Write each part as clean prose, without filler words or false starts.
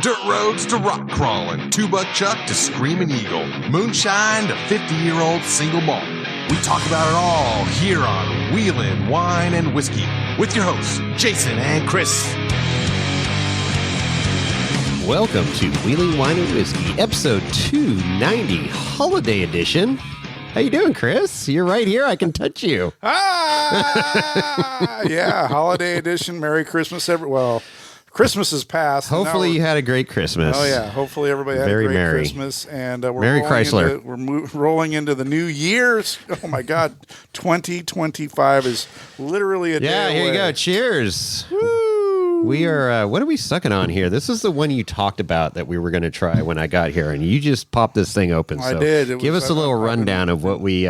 Dirt roads to rock crawling, two-buck chuck to screaming eagle, moonshine to 50-year-old single malt. We talk about it all here on Wheelin' Wine and Whiskey with your hosts, Jason and Chris. Welcome to Wheeling Wine and Whiskey, episode 290, holiday edition. How you doing, Chris? You're right here. I can touch you. Yeah, holiday edition. Merry Christmas, well, Christmas is past. Hopefully you had a great Christmas. Oh yeah, hopefully everybody had Very a great merry. Christmas, and we're Merry Chrysler. rolling into the new year's. Oh my God, 2025 is literally a day Yeah, here away. you go. Cheers. Woo! We are, what are we sucking on here? This is the one you talked about that we were going to try when I got here, and you just popped this thing open. I So did. Give us a little rundown of what we,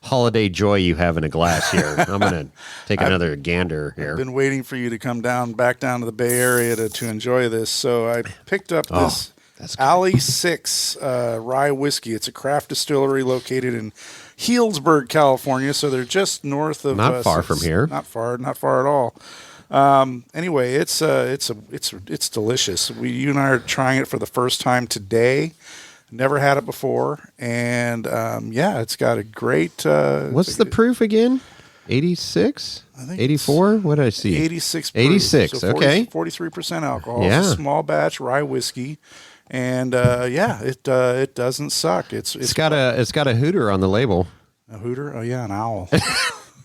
holiday joy you have in a glass here. I'm going to take another gander here. I've been waiting for you to come back down to the Bay Area to enjoy this. So I picked up this Alley 6 rye whiskey. It's a craft distillery located in Healdsburg, California. So they're just north of Not far from here. Not far at all. Anyway, it's delicious. You and I are trying it for the first time today. Never had it before, and yeah, it's got a great. What's the proof again? 86? I think 84? What did I see? 86. Proof. 86. So Okay. 43% alcohol. Yeah. It's a small batch rye whiskey, and yeah, it doesn't suck. It's got a hooter on the label. a hooter. Oh yeah, an owl.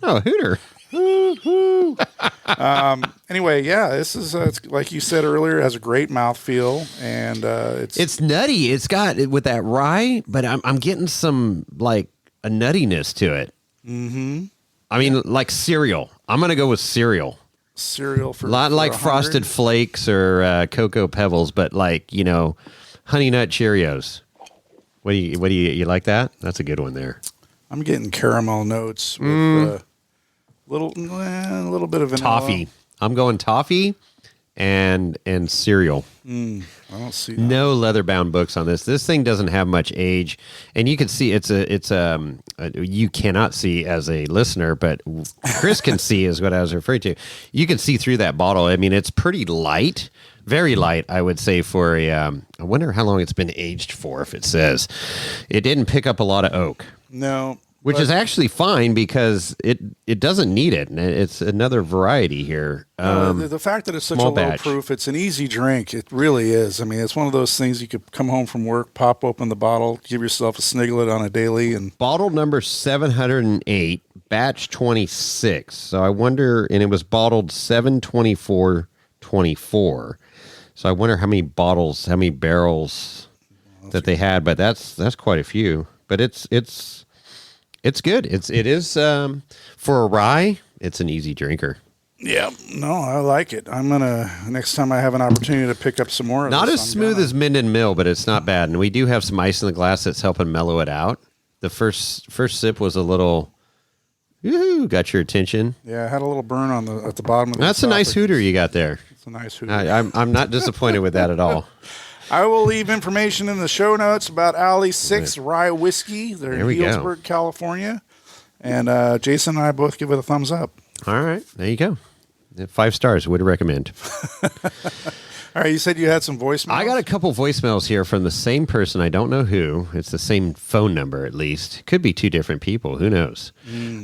Oh, a hooter. Anyway, yeah, this is it's, like you said earlier, it has a great mouthfeel, and It's nutty. It's got with that rye, but I'm getting some like a nuttiness to it. Mm-hmm. I mean, like cereal. I'm gonna go with cereal. cereal for Not for like 100. Frosted Flakes or Cocoa Pebbles, but like Honey Nut Cheerios. What do you like that? That's a good one there. I'm getting caramel notes with a little bit of vanilla. Toffee. I'm going toffee and cereal. I don't see that. No leather bound books on this. This thing doesn't have much age, and you can see you cannot see as a listener, but Chris can see is what I was referring to. You can see through that bottle. I mean, it's pretty light, very light, I would say for a. I wonder how long it's been aged for. If it says, it didn't pick up a lot of oak. No. Which but- is actually fine because it doesn't need it. And it's another variety here. the fact that it's such a small low batch. proof, it's an easy drink. It really is. I mean, it's one of those things you could come home from work, pop open the bottle, give yourself a sniglet on a daily, and Bottle number 708, batch 26. So I wonder, and it was bottled 7/24/24. So I wonder how many barrels that they had. But that's quite a few. But it's good. It is for a rye. It's an easy drinker. yeah, no, I like it. I'm gonna next time I have an opportunity to pick up some more. Of Not this, as smooth as Minden Mill, but it's not bad. And we do have some ice in the glass that's helping mellow it out. The first sip was a little, got your attention. Yeah, I had a little burn at the bottom of the That's a nice hooter you got there. It's a nice hooter. I'm not disappointed with that at all. I will leave information in the show notes about Alley 6 rye whiskey. They're There in we go. Healdsburg, California. And Jason and I both give it a thumbs up. All right, there you go. 5 stars. Would recommend. All right, you said you had some voicemails? I got a couple voicemails here from the same person. I don't know who. It's the same phone number, at least. Could be 2 different people. Who knows?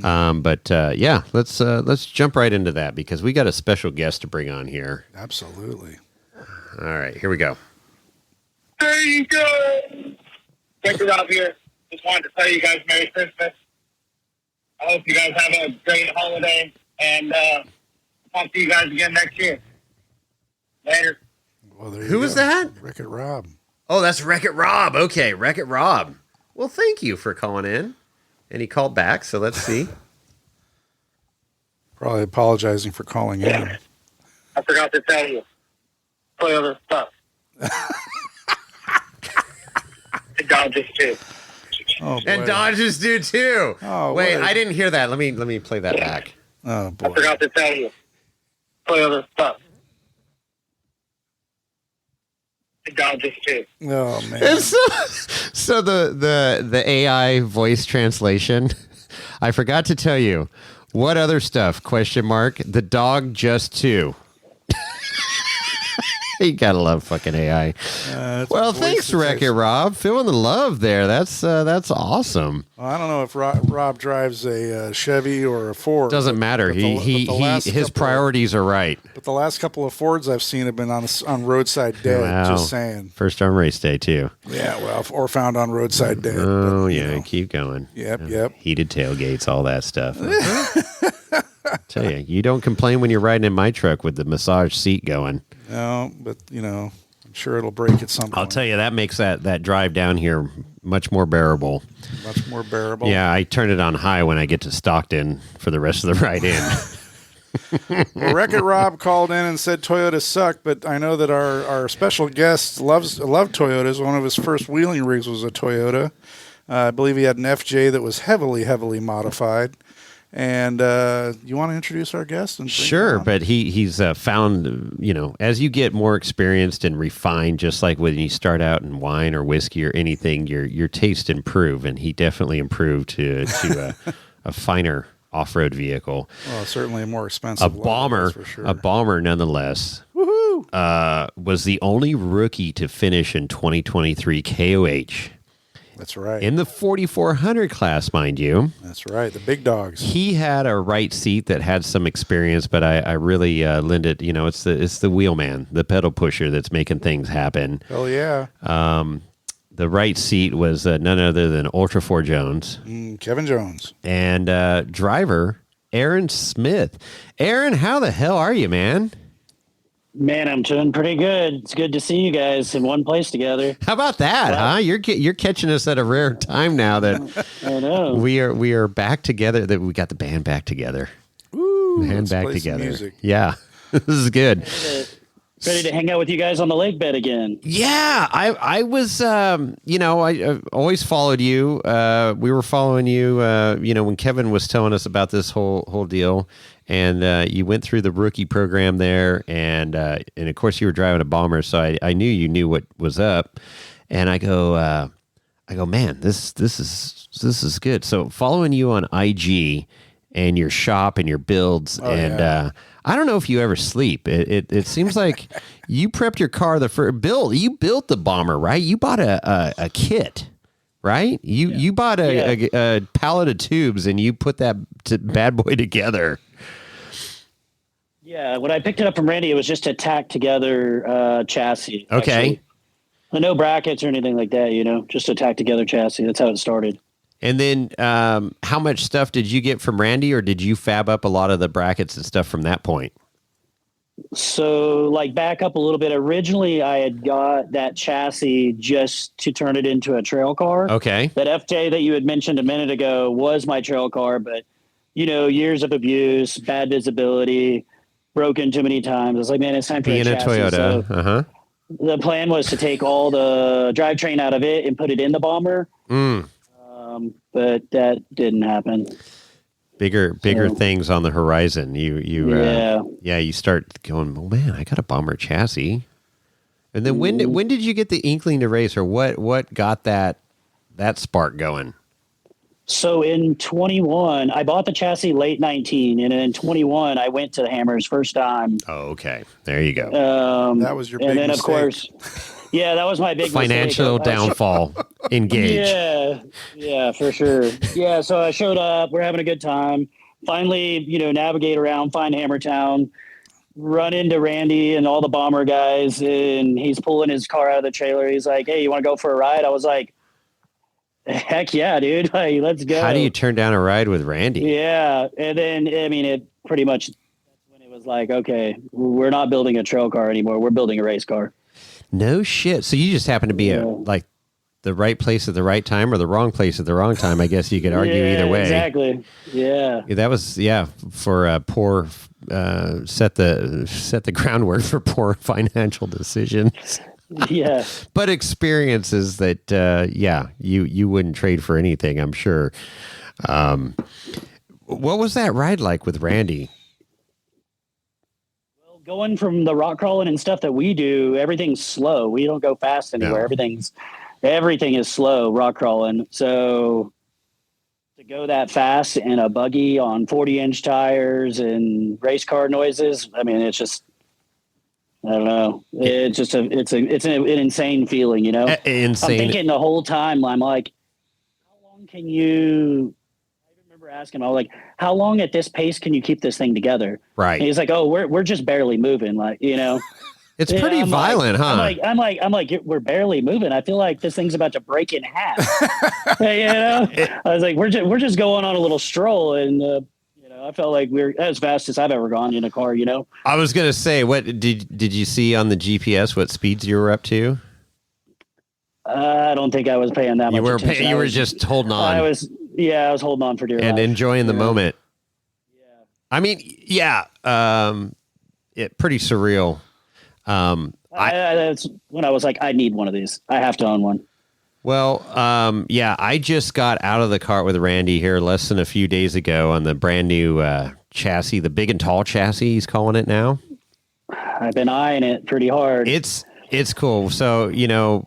But yeah, let's jump right into that because we got a special guest to bring on here. Absolutely. All right, here we go. There you go. Thank you, Rob here. Just wanted to tell you guys Merry Christmas. I hope you guys have a great holiday, and talk to you guys again next year. Later. Well, there Who you is go. that? Wreck-It Rob. Oh, that's Wreck-It Rob. Okay, Wreck-It Rob. Well, thank you for calling in. And he called back, so let's see. Probably apologizing for calling in. I forgot to tell you. Play other stuff. The Dodgers, too. Oh, boy. And Dodgers do too. Oh, wait, what a- I didn't hear that. Let me play that back. Oh, I boy. forgot to tell you. Play other stuff. The Dodgers, too. Oh, man. And so the AI voice translation. I forgot to tell you. What other stuff? Question mark. The dog just too. You gotta love fucking AI. Well, thanks, Wreck-It Rob. Feeling the love there. That's awesome. Well, I don't know if Rob drives a Chevy or a Ford. Doesn't matter. His priorities are right. But the last couple of Fords I've seen have been on roadside dead. Wow. Just saying. First on race day too. Yeah, well, or found on roadside dead. Oh yeah, keep going. Yep. Heated tailgates, all that stuff. Tell you don't complain when you're riding in my truck with the massage seat going. No, but I'm sure it'll break at some point. I'll tell you, that makes that drive down here much more bearable. Much more bearable. Yeah, I turn it on high when I get to Stockton for the rest of the ride in. Well, Wreck-It Rob called in and said Toyota sucked, but I know that our special guest loved Toyotas. One of his first wheeling rigs was a Toyota. I believe he had an FJ that was heavily, heavily modified. And you want to introduce our guest? Sure, but he's found, as you get more experienced and refined, just like when you start out in wine or whiskey or anything, your taste improve, and he definitely improved to a finer off-road vehicle. Well, certainly a more expensive. Bomber, for sure. A bomber nonetheless. Woohoo! Was the only rookie to finish in 2023 KOH. That's right. In the 4400 class, mind you. That's right. The big dogs. He had a right seat that had some experience, but I really lend it. It's the wheelman, the pedal pusher that's making things happen. Hell yeah. The right seat was none other than Ultra 4 Jones. Kevin Jones. And driver, Aaron Smith. Aaron, how the hell are you, man? Man, I'm doing pretty good. It's good to see you guys in one place together. How about that, huh? You're catching us at a rare time now that I know. we are back together. That we got the band back together. Woo, Band back play some together. music. Yeah, this is good. Ready to hang out with you guys on the lake bed again. Yeah, I was, I always followed you. We were following you, when Kevin was telling us about this whole deal, and you went through the rookie program there, and of course you were driving a bomber, so I knew you knew what was up, and I go, man, this is good. So following you on IG and your shop and your builds, I don't know if you ever sleep. It seems like you prepped your car you built the bomber, right? You bought a kit, right? You bought a pallet of tubes and you put that bad boy together. Yeah, when I picked it up from Randy, it was just a tacked together chassis. Okay. Actually. No brackets or anything like that, just a tacked together chassis. That's how it started. And then how much stuff did you get from Randy, or did you fab up a lot of the brackets and stuff from that point? So, back up a little bit. Originally, I had got that chassis just to turn it into a trail car. Okay. That FJ that you had mentioned a minute ago was my trail car, but, years of abuse, bad visibility, broken too many times. I was like, man, it's time for being a a chassis. Toyota. So the plan was to take all the drivetrain out of it and put it in the bomber. But that didn't happen. Bigger things on the horizon. You start going, oh man, I got a bomber chassis. And then when did you get the inkling to race, or what got that spark going? So in 21, I bought the chassis late 19, and in 21, I went to the Hammers first time. Oh, okay. There you go. That was your big and then mistake. Of course. Yeah, that was my big financial downfall. Engage. Yeah, for sure. Yeah, so I showed up. We're having a good time. Finally, navigate around, find Hammertown, run into Randy and all the bomber guys, and he's pulling his car out of the trailer. He's like, "Hey, you want to go for a ride?" I was like, "Heck yeah, dude! Like, let's go." How do you turn down a ride with Randy? Yeah, and then it pretty much that's when it was like, okay, we're not building a trail car anymore. We're building a race car. No shit. So you just happen to be the right place at the right time, or the wrong place at the wrong time. I guess you could argue either way. Exactly. Yeah. That was for poor set the groundwork for poor financial decisions. Yeah. But experiences that you wouldn't trade for anything, I'm sure. What was that ride like with Randy? Going from the rock crawling and stuff that we do, everything's slow. We don't go fast anywhere. No. Everything is slow rock crawling. So to go that fast in a buggy on 40-inch tires and race car noises, I mean, it's just I don't know. It's just it's an insane feeling, you know. Insane. I'm thinking the whole time. I'm like, how long can you? I remember asking him. I was like, how long at this pace can you keep this thing together? Right. And he's like, oh, we're just barely moving. Like, you know. It's pretty violent, huh? I'm like, we're barely moving. I feel like this thing's about to break in half. You know, I was like, we're just going on a little stroll, and you know, I felt like we're as fast as I've ever gone in a car. You know, I was gonna say, what did you see on the GPS? What speeds you were up to? I don't think I was paying that much attention. You were just holding on. I was holding on for dear and life. enjoying the moment. Yeah, I mean, yeah, pretty surreal. That's when I was like, I need one of these. I have to own one. Well, yeah, I just got out of the cart with Randy here less than a few days ago on the brand new chassis, the big and tall chassis, he's calling it now. I've been eyeing it pretty hard. It's cool. So, you know,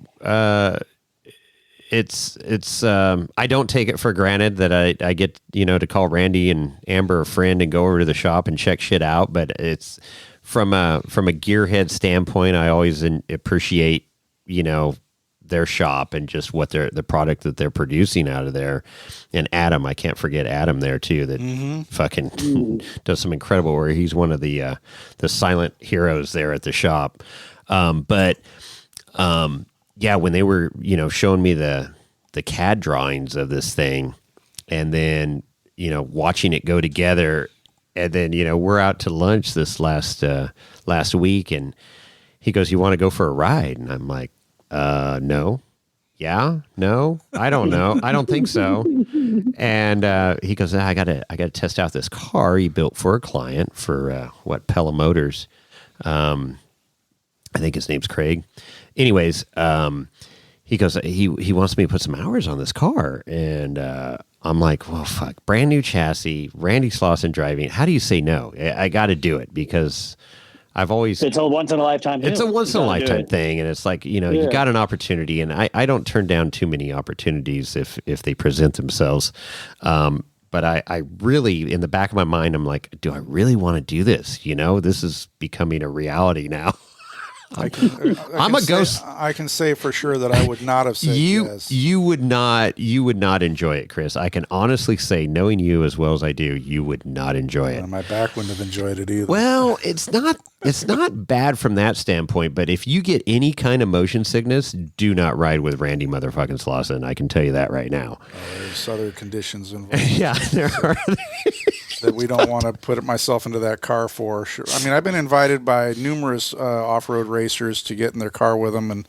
it's I don't take it for granted that I get, you know, to call Randy and Amber a friend and go over to the shop and check shit out. But it's from a gearhead standpoint, I always appreciate, you know, their shop and just what the product that they're producing out of there. And Adam, I can't forget Adam there too, that fucking does some incredible work. He's one of the silent heroes there at the shop. But yeah, when they were, you know, showing me the CAD drawings of this thing and then, you know, watching it go together, and then, you know, we're out to lunch this last week and he goes, "You want to go for a ride?" And I'm like, no. Yeah, no, I don't know. I don't think so. And he goes, I gotta test out this car he built for a client for Pella Motors. I think his name's Craig. Anyways, he goes, he wants me to put some hours on this car. And I'm like, well, fuck, brand new chassis, Randy Slauson driving. How do you say no? I got to do it because I've always... It's a once in a lifetime thing. It's a once in a lifetime thing. And it's like, you know, you got an opportunity. And I don't turn down too many opportunities if they present themselves. But I really, in the back of my mind, I'm like, do I really want to do this? You know, this is becoming a reality now. I can say for sure that I would not have said yes. You would not enjoy it, Chris. I can honestly say, knowing you as well as I do, you would not enjoy it. My back wouldn't have enjoyed it either. Well, it's not bad from that standpoint, but if you get any kind of motion sickness, do not ride with Randy motherfucking Slauson. I can tell you that right now. There's other conditions involved. Yeah, there are. That we don't want to put myself into that car for. Sure. I mean, I've been invited by numerous off-road racers to get in their car with them, and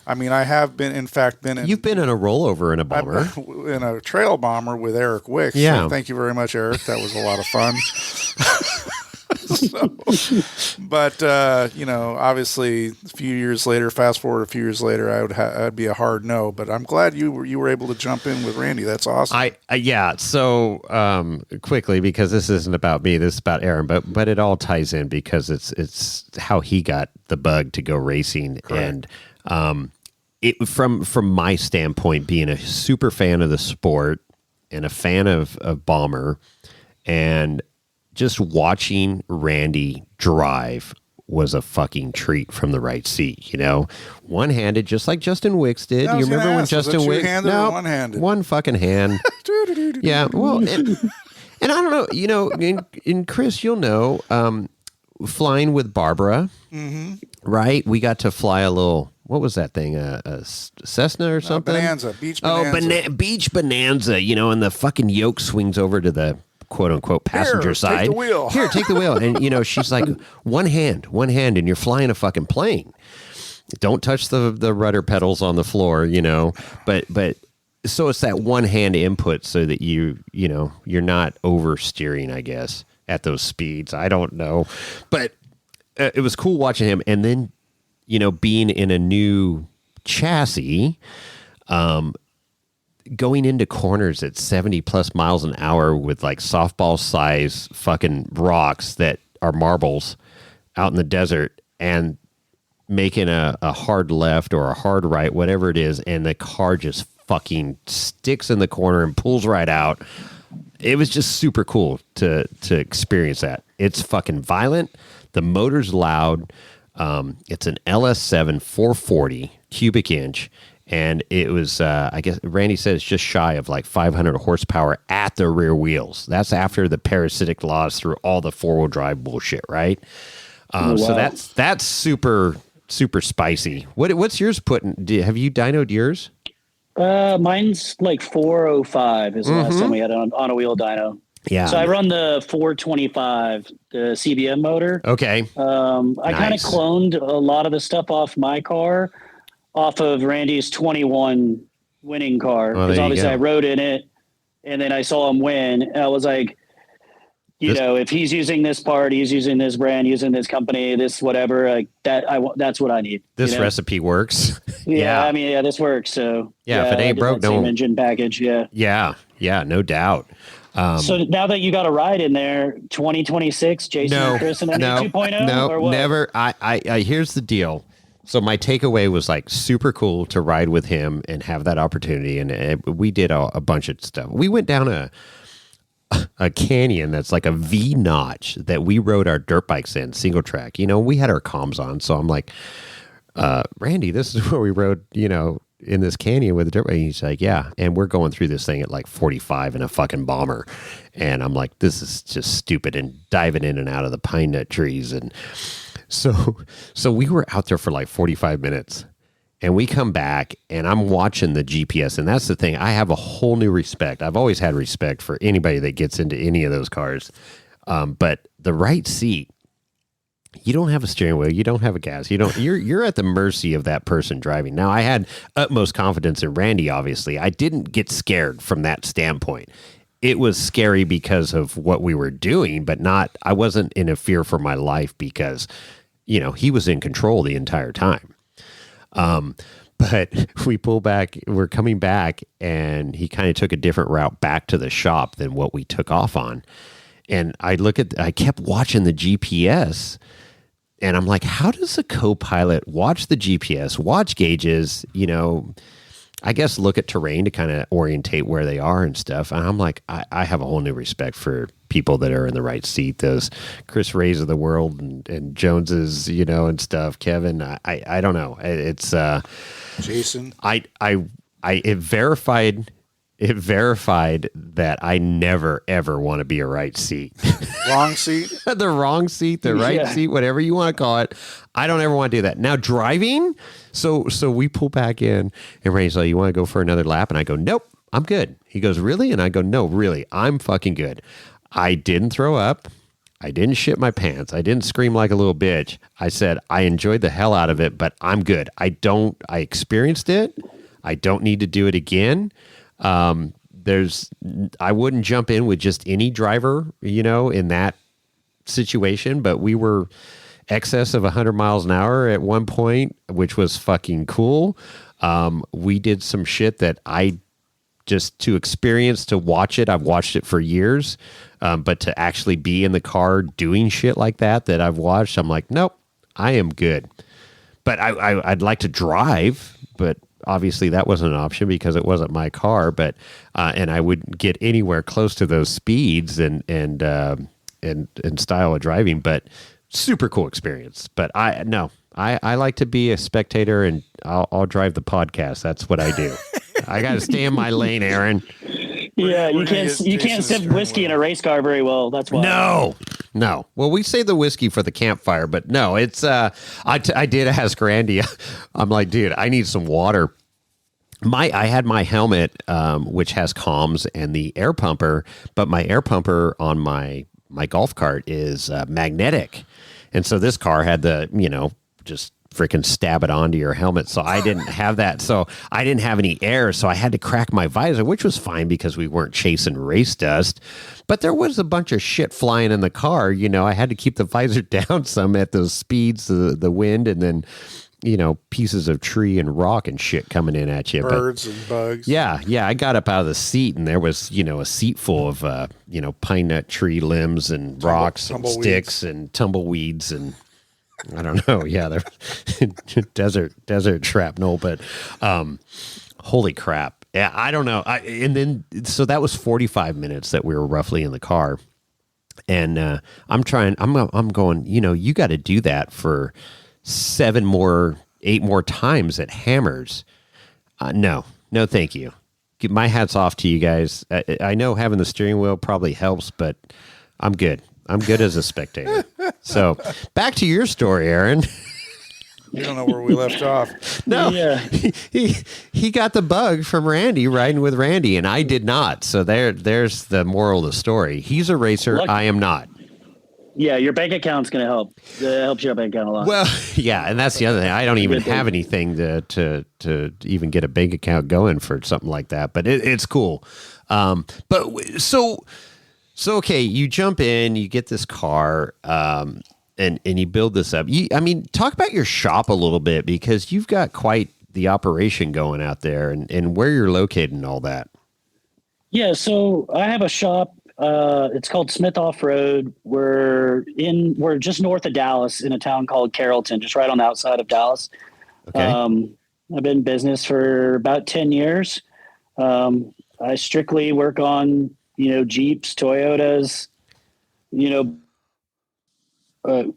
I mean, I have been, in fact, You've been in a rollover in a bomber, in a trail bomber with Eric Wicks. Yeah, so thank you very much, Eric. That was a lot of fun. But you know, obviously, fast forward a few years later, I'd be a hard no. But I'm glad you were able to jump in with Randy. That's awesome. Yeah. So quickly, because this isn't about me, this is about Aaron, but it all ties in because it's how he got the bug to go racing. Correct. And it from my standpoint, being a super fan of the sport and a fan of Bomber, and just watching Randy drive was a fucking treat from the right seat, you know? One-handed, just like Justin Wicks did. You remember when Justin Wicks... No, one-handed. One fucking hand. Yeah, well, and I don't know, you know, in Chris, you'll know, flying with Barbara, right? We got to fly a little... What was that thing? A Cessna or something? Beach Bonanza. Beach Bonanza, you know, and the fucking yoke swings over to the quote-unquote passenger side. Take the wheel. Here, take the wheel. And, you know, she's like, one hand, and you're flying a fucking plane. Don't touch the rudder pedals on the floor, you know. But so it's that one-hand input so that you're not oversteering, I guess, at those speeds. I don't know. But it was cool watching him. And then, you know, being in a new chassis, going into corners at 70 plus miles an hour with like softball size fucking rocks that are marbles out in the desert, and making a hard left or a hard right, whatever it is, and the car just fucking sticks in the corner and pulls right out. It was just super cool to experience that. It's fucking violent. The motor's loud. It's an LS7 440 cubic inch. And it was, I guess Randy said it's just shy of like 500 horsepower at the rear wheels. That's after the parasitic laws through all the four-wheel drive bullshit, right? Wow. So that's super, super spicy. What's yours putting? Have you dynoed yours? Mine's like 405 is the last time we had on a wheel dyno. Yeah. So I run the 425, the CBM motor. Okay. I kind of cloned a lot of the stuff off my car, off of Randy's 21 winning car. Because obviously I rode in it, and then I saw him win. And I was like, if he's using this part, he's using this brand, using this company, this whatever, like that, that's what I need. This recipe works. Yeah, I mean, this works. So if it ain't broke, don't. Engine package. Yeah, no doubt. So now that you got a ride in there, 2026, Jason and Chris and 2.0, or what? Never. I here's the deal. So my takeaway was like super cool to ride with him and have that opportunity. And we did a bunch of stuff. We went down a canyon that's like a V notch that we rode our dirt bikes in, single track. We had our comms on. So I'm like, Randy, this is where we rode, in this canyon with the dirt bike. He's like, yeah. And we're going through this thing at like 45 in a fucking bomber. And I'm like, this is just stupid, and diving in and out of the pine nut trees. And so we were out there for like 45 minutes, and we come back and I'm watching the GPS. And that's the thing. I have a whole new respect. I've always had respect for anybody that gets into any of those cars. But the right seat, you don't have a steering wheel. You don't have a gas. You're at the mercy of that person driving. Now, I had utmost confidence in Randy, obviously. I didn't get scared from that standpoint. It was scary because of what we were doing, but I wasn't in a fear for my life because, he was in control the entire time. But we pull back, we're coming back, and he kind of took a different route back to the shop than what we took off on. And I kept watching the GPS, and I'm like, how does a co-pilot watch the GPS, watch gauges, I guess look at terrain to kind of orientate where they are and stuff. And I'm like, I have a whole new respect for people that are in the right seat. Those Chris Rays of the world and Joneses, and stuff. Kevin, I don't know. It's Jason. It verified that I never ever want to be a right seat. Wrong seat? The wrong seat, the right seat, whatever you want to call it. I don't ever want to do that. Now driving, so we pull back in, and Randy's like, you want to go for another lap? And I go, nope, I'm good. He goes, really? And I go, no, really, I'm fucking good. I didn't throw up. I didn't shit my pants. I didn't scream like a little bitch. I said, I enjoyed the hell out of it, but I'm good. I experienced it. I don't need to do it again. I wouldn't jump in with just any driver, in that situation, but we were excess of 100 miles an hour at one point, which was fucking cool. We did some shit that to experience, to watch it. I've watched it for years. But to actually be in the car doing shit like that I've watched, I'm like, nope, I am good. But I'd like to drive, but obviously that wasn't an option because it wasn't my car. But and I wouldn't get anywhere close to those speeds and style of driving. But super cool experience. But I like to be a spectator, and I'll drive the podcast. That's what I do. I got to stay in my lane, Aaron. Yeah, you can't sip whiskey in a race car very well. That's why. No. Well, we save the whiskey for the campfire, but no, it's I did ask Randy. I'm like, dude, I need some water. I had my helmet, which has comms and the air pumper, but my air pumper on my golf cart is magnetic, and so this car had the just freaking stab it onto your helmet. So I didn't have that. So I didn't have any air. So I had to crack my visor, which was fine because we weren't chasing race dust. But there was a bunch of shit flying in the car. I had to keep the visor down some at those speeds, the wind, and then, pieces of tree and rock and shit coming in at you. Birds and bugs. Yeah. I got up out of the seat, and there was, a seat full of, pine nut tree limbs and rocks and sticks and tumbleweeds and I don't know. Yeah, they're desert shrapnel, but holy crap. Yeah, I don't know. So that was 45 minutes that we were roughly in the car. And I'm going, you got to do that for 8 more times at hammers. No, thank you. My hat's off to you guys. I know having the steering wheel probably helps, but I'm good. I'm good as a spectator. So back to your story, Aaron. You don't know where we left off. No, Yeah. he got the bug from Randy riding with Randy, and I did not. So there's the moral of the story. He's a racer. I am not. Yeah, your bank account's going to help. It helps your bank account a lot. Well, yeah, and that's the other thing. I don't even have anything to even get a bank account going for something like that. But it's cool. So okay, you jump in, you get this car, and you build this up. Talk about your shop a little bit, because you've got quite the operation going out there, and where you're located and all that. Yeah, so I have a shop. It's called Smith Off Road. We're just north of Dallas in a town called Carrollton, just right on the outside of Dallas. Okay. I've been in business for about 10 years. I strictly work on, Jeeps, Toyotas,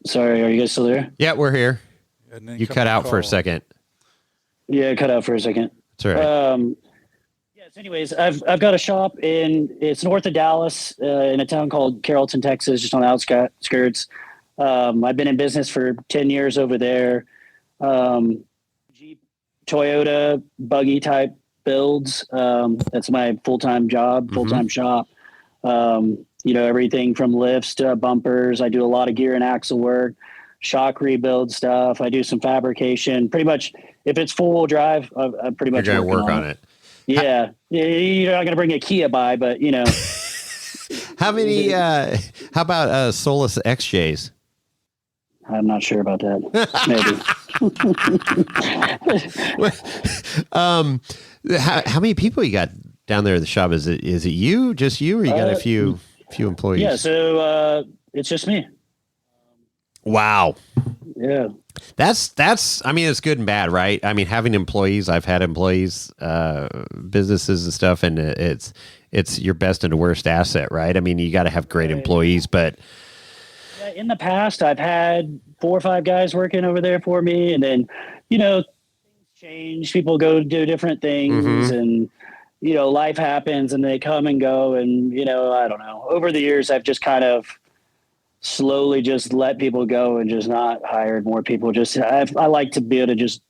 sorry, are you guys still there? Yeah, we're here. You cut out call. for a second. Yeah, cut out for a second. That's all right. Yes. Anyways, I've got a shop it's north of Dallas, in a town called Carrollton, Texas, just on the outskirts. I've been in business for 10 years over there. Jeep, Toyota, buggy type builds. That's my full-time job, full-time shop. Everything from lifts to bumpers. I do a lot of gear and axle work, shock rebuild stuff. I do some fabrication. Pretty much, if it's four-wheel drive, I'm pretty much You're going to work on it. Yeah. You're not going to bring a Kia by, but, How many, how about Solus XJs? I'm not sure about that. Maybe. How many people you got down there at the shop? Is it you, just you, or you got a few employees? Yeah. So, it's just me. Wow. Yeah. That's it's good and bad, right? Having employees, I've had employees, businesses and stuff, and it's your best and worst asset, right? You got to have great employees, but in the past, I've had 4 or 5 guys working over there for me, and then, things change. People go do different things, and life happens, and they come and go, and I don't know. Over the years, I've just kind of slowly just let people go and just not hired more people. I like to be able to just.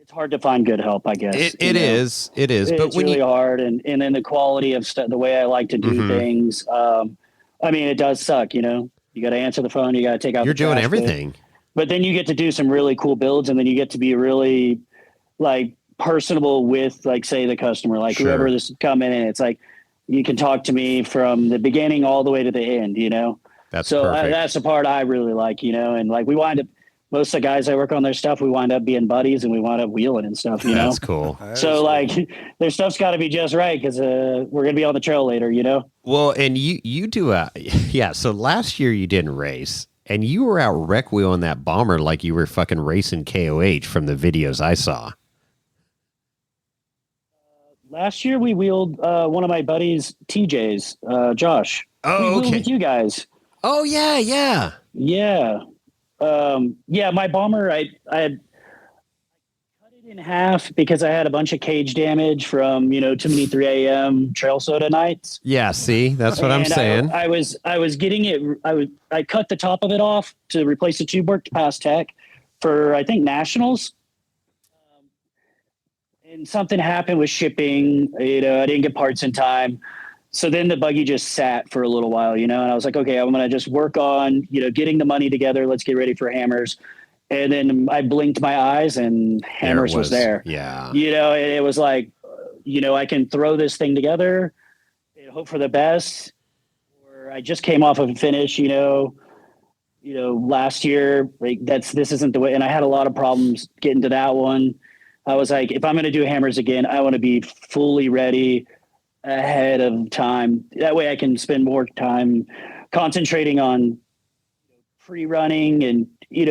It's hard to find good help, I guess. It is. But it's when really hard, and then the quality of stuff, the way I like to do things. It does suck. You got to answer the phone. You got to take out. You're doing everything. But then you get to do some really cool builds, and then you get to be really personable with, say, the customer, whoever this is coming in. It's you can talk to me from the beginning all the way to the end. That's so perfect. that's the part I really like. And we wind up. Most of the guys I work on their stuff, we wind up being buddies, and we wind up wheeling and stuff. That's cool. So their stuff's got to be just right, because we're gonna be on the trail later. Well, and you do so last year you didn't race, and you were out wreck wheeling that bomber like you were fucking racing KOH from the videos I saw. Last year we wheeled one of my buddies, TJ's, Josh. Oh, we wheeled okay. with you guys. Oh yeah. My bomber, I had cut it in half because I had a bunch of cage damage from too many 3 a.m. trail soda nights. Yeah, see, that's what I'm saying. I was getting it. I cut the top of it off to replace the tube work to pass tech for, I think, nationals. And something happened with shipping. I didn't get parts in time. So then the buggy just sat for a little while, and I was like, okay, I'm going to just work on, getting the money together. Let's get ready for hammers. And then I blinked my eyes and hammers was there. Yeah. It was I can throw this thing together and hope for the best. Or I just came off of a finish, last year, this isn't the way. And I had a lot of problems getting to that one. I was like, if I'm going to do hammers again, I want to be fully ready ahead of time. That way I can spend more time concentrating on pre-running and,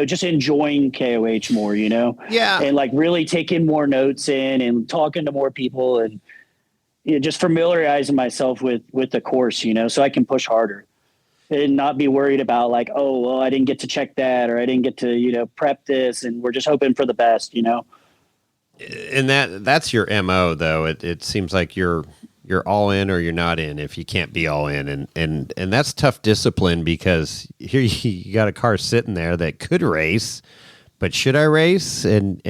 just enjoying KOH more, Yeah. And really taking more notes in and talking to more people and just familiarizing myself with the course, so I can push harder. and not be worried about like, oh, well, I didn't get to check that, or I didn't get to, prep this. And we're just hoping for the best, And that's your MO though. It seems like you're all in or you're not in if you can't be all in. And that's tough discipline because here you got a car sitting there that could race, but should I race? And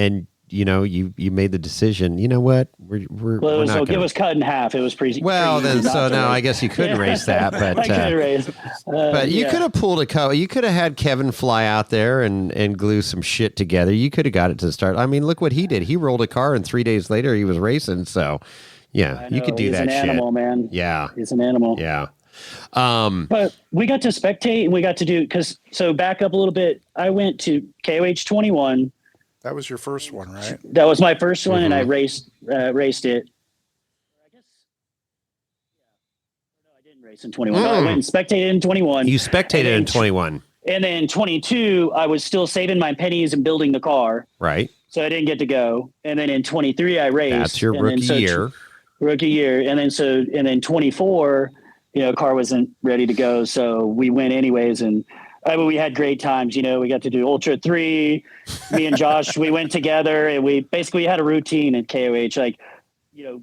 you made the decision. You know what? We're not it was cut in half. It was pretty. Well, pretty then so now I guess you couldn't race that, but I couldn't race. but you could have pulled a couple. You could have had Kevin fly out there and glue some shit together. You could have got it to start. I mean, look what he did. He rolled a car, and 3 days later he was racing. So, yeah, you could do he's that. He's an animal, man. Yeah, he's an animal. Yeah. But we got to spectate, and we got to do so back up a little bit. I went to KOH 21. That was your first one, right? That was my first one, and I raced it. I guess. No, I didn't race in 21. No, I went and spectated in 21. You spectated in 21. And then 22, I was still saving my pennies and building the car. Right. So I didn't get to go. And then in 23, I raced. That's your rookie year. Rookie year. And then 24, car wasn't ready to go. So we went anyways. And we had great times. We got to do Ultra 3. Me and Josh, we went together, and we basically had a routine at KOH. Like,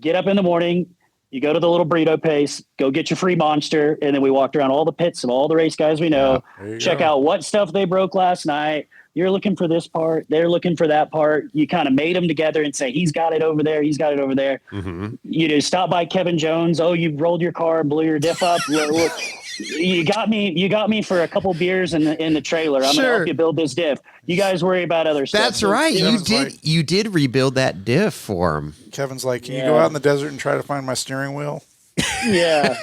get up in the morning, you go to the little burrito place, go get your free Monster, and then we walked around all the pits of all the race guys we know, check out what stuff they broke last night. You're looking for this part. They're looking for that part. You kind of made them together and say, he's got it over there. He's got it over there. Mm-hmm. Stop by Kevin Jones. Oh, you rolled your car and blew your diff up. You got me for a couple beers in the trailer. I'm gonna help you build this diff. You guys worry about other stuff. That's right. You did rebuild that diff for him. Kevin's like, can you go out in the desert and try to find my steering wheel? Yeah.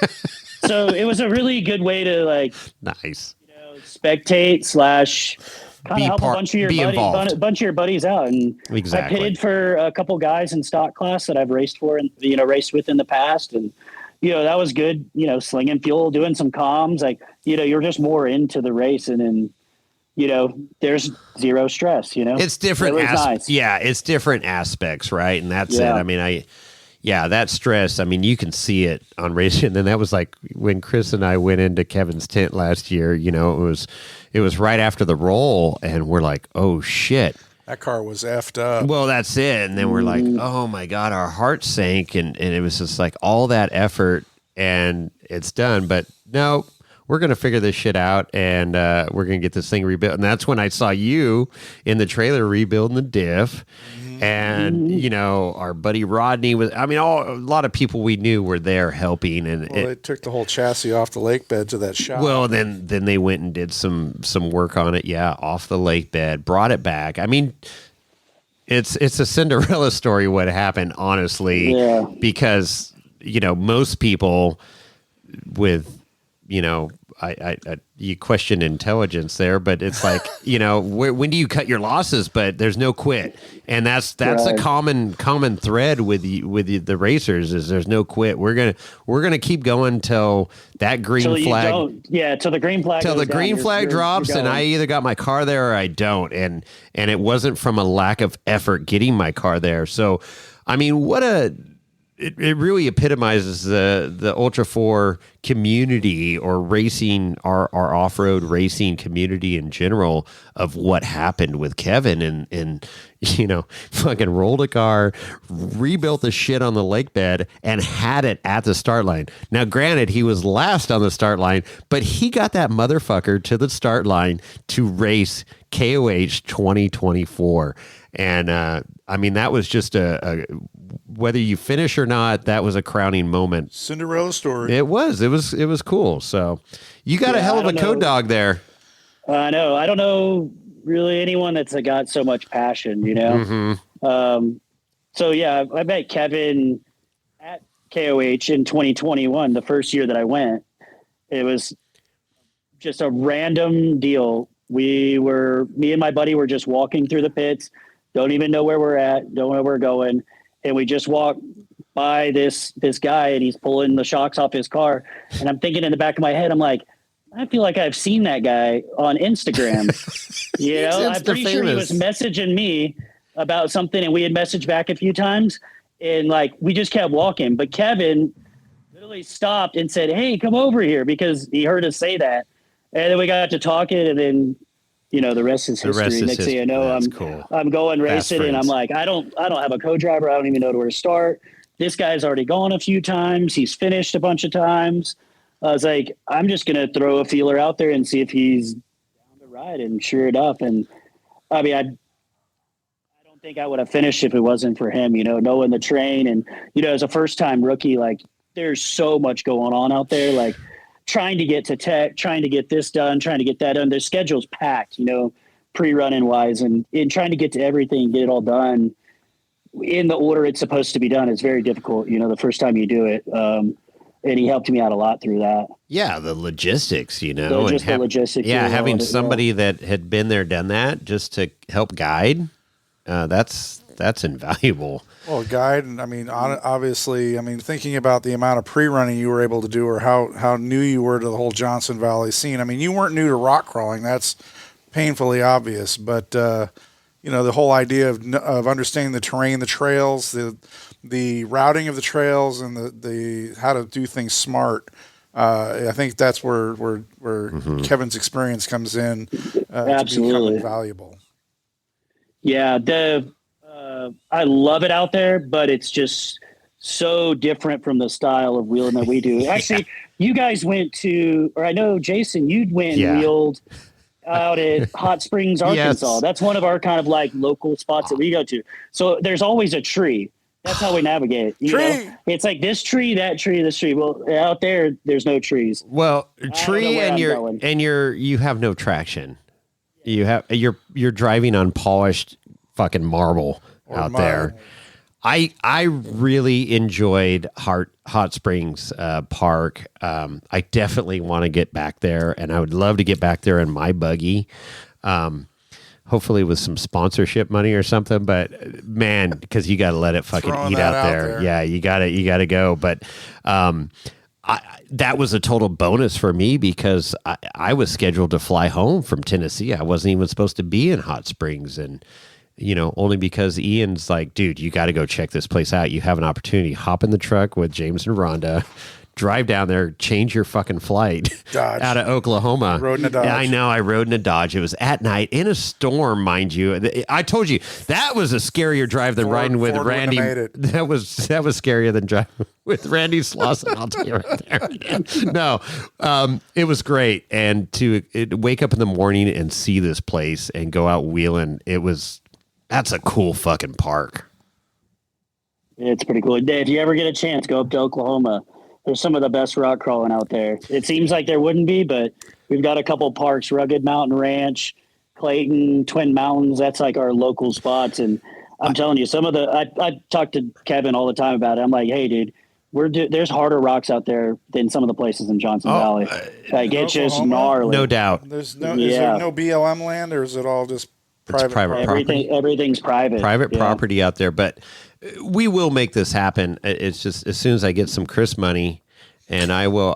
So it was a really good way to nice. Spectate / kind of help a bunch of your buddies out. And exactly. I pitted for a couple guys in stock class that I've raced for and raced with in the past, and that was good. Slinging fuel, doing some comms, you're just more into the race, and there's zero stress. It's different. Nice. Yeah, it's different aspects, right? And that's it. I mean, that stress. I mean, you can see it on racing. And then that was like when Chris and I went into Kevin's tent last year. It was right after the roll, and we're like, oh shit. That car was effed up. Well, that's it. And then we're like, oh my God, our hearts sank. And it was just like all that effort, and it's done. But no, we're going to figure this shit out, and we're going to get this thing rebuilt. And that's when I saw you in the trailer rebuilding the diff. And, our buddy Rodney was, a lot of people we knew were there helping. And they took the whole chassis off the lake bed to that shop. Well, then they went and did some work on it. Yeah. Off the lake bed, brought it back. I mean, it's a Cinderella story, what happened, honestly, because, most people with, you question intelligence there, but it's like, when do you cut your losses? But there's no quit. And that's a common thread with the racers is there's no quit. We're going to keep going till that green flag. Till the green flag. Till the green flag drops, and I either got my car there or I don't. And it wasn't from a lack of effort getting my car there. So, I mean, it really epitomizes the Ultra 4 community or racing, our off-road racing community in general of what happened with Kevin and fucking rolled a car, rebuilt the shit on the lake bed, and had it at the start line. Now, granted, he was last on the start line, but he got that motherfucker to the start line to race KOH 2024. And, that was just whether you finish or not, that was a crowning moment. Cinderella story. It was cool. So you got a hell of a code dog there. I know. I don't know really anyone that's got so much passion, Mm-hmm. So yeah, I met Kevin at KOH in 2021, the first year that I went. It was just a random deal. Me and my buddy were just walking through the pits. Don't even know where we're at. Don't know where we're going. And we just walked by this guy, and he's pulling the shocks off his car. And I'm thinking in the back of my head, I'm like, I feel like I've seen that guy on Instagram. I'm pretty sure he was messaging me about something, and we had messaged back a few times, and we just kept walking. But Kevin literally stopped and said, "Hey, come over here," because he heard us say that. And then we got to talking, and then, the rest is history. Next thing you know, I'm going racing, and I'm like, I don't have a co-driver. I don't even know where to start. This guy's already gone a few times. He's finished a bunch of times. I was like, I'm just going to throw a feeler out there and see if he's down to ride. And sure enough, and I mean, I don't think I would have finished if it wasn't for him, knowing the train. And, as a first-time rookie, like, there's so much going on out there, like trying to get to tech, trying to get this done, trying to get that done. Their schedule's packed, pre-running wise, and in trying to get to everything, get it all done in the order it's supposed to be done. It's very difficult, the first time you do it. And he helped me out a lot through that. Yeah, the logistics, the logistics. Yeah, having somebody that had been there, done that, just to help guide, that's invaluable. Well, guide, and I mean, obviously, thinking about the amount of pre-running you were able to do, or how new you were to the whole Johnson Valley scene. I mean, you weren't new to rock crawling. That's painfully obvious. But the whole idea of understanding the terrain, the trails, the routing of the trails, and the how to do things smart. I think that's where Kevin's experience comes in to become invaluable. Yeah, I love it out there, but it's just so different from the style of wheeling that we do. Actually, you guys went to, or I know, Jason, you'd went and wheeled out at Hot Springs, Arkansas. Yes. That's one of our kind of like local spots that we go to. So there's always a tree. That's how we navigate. It's like this tree, that tree, this tree. Well, out there's no trees. Well, tree and you have no traction. You're driving on polished fucking marble out there. I really enjoyed Hot Springs Park. I definitely want to get back there, and I would love to get back there in my buggy. Hopefully with some sponsorship money or something, but man, because you got to let it fucking eat out there. Yeah, you got to go. But that was a total bonus for me because I was scheduled to fly home from Tennessee. I wasn't even supposed to be in Hot Springs, and only because Ian's like, dude, you got to go check this place out. You have an opportunity. Hop in the truck with James and Rhonda. Drive down there, change your fucking flight out of Oklahoma. Rode in a Dodge. Yeah, I know. I rode in a Dodge. It was at night in a storm, mind you. I told you that was a scarier drive than riding with Randy. That was scarier than driving with Randy Slauson. I'll tell you right there. No, it was great. And to wake up in the morning and see this place and go out wheeling, that's a cool fucking park. It's pretty cool. If you ever get a chance, go up to Oklahoma. There's some of the best rock crawling out there. It seems like there wouldn't be, but we've got a couple parks, Rugged Mountain Ranch, Clayton, Twin Mountains. That's like our local spots. And I'm telling you, I talk to Kevin all the time about it. I'm like, hey, dude, there's harder rocks out there than some of the places in Johnson Valley. It's just gnarly. No doubt. Is there no BLM land, or is it all just private property? Everything's private. Private property out there, but we will make this happen. It's just as soon as I get some Chris money, and we'll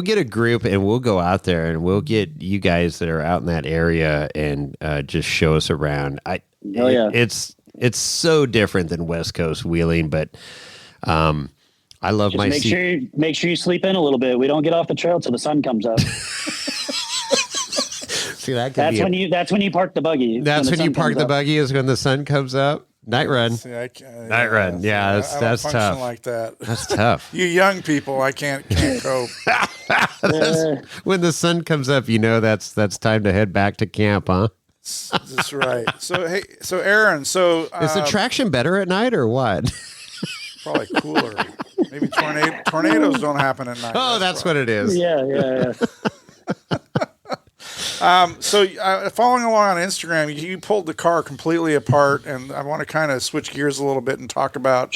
get a group and we'll go out there and we'll get you guys that are out in that area and just show us around. It's so different than West Coast wheeling, but I love just make sure you sleep in a little bit. We don't get off the trail till the sun comes up. See, that's when you park the buggy. That's when you park the buggy is when the sun comes up. Night run. Night run. Yeah, that's tough. Like that. That's tough. You young people, I can't cope. When the sun comes up, that's time to head back to camp, huh? That's right. So Aaron, is the traction better at night or what? Probably cooler. Maybe tornadoes don't happen at night. Oh, that's what it is. Yeah. Following along on Instagram, you pulled the car completely apart, and I want to kind of switch gears a little bit and talk about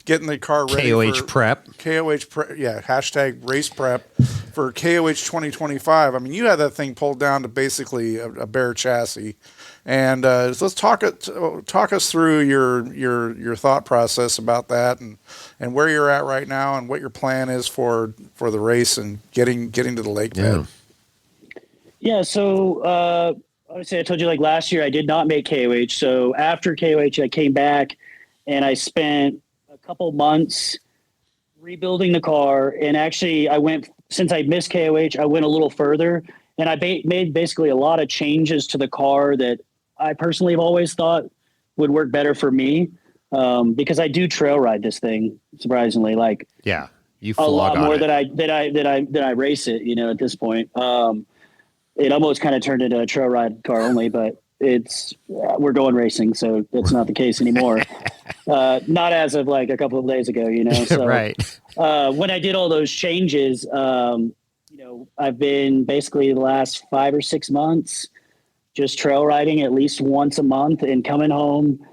getting the car ready KOH prep. KOH prep, hashtag race prep for KOH 2025. I mean, you had that thing pulled down to basically a bare chassis, and so let's talk us through your thought process about that, and where you're at right now, and what your plan is for the race and getting to the lake bed. Yeah, so obviously I told you like last year I did not make KOH. So after KOH, I came back and I spent a couple months rebuilding the car. And actually I went since I missed KOH, I went a little further, and I made basically a lot of changes to the car that I personally have always thought would work better for me, because I do trail ride this thing, surprisingly, like Yeah, you a lot more it. than I race it. You know, at this point, it almost kind of turned into a trail ride car only, but we're going racing, so that's not the case anymore. Not as of like a couple of days ago, you know. So, right. When I did all those changes, you know, I've been basically the last 5 or 6 months just trail riding at least once a month and coming home,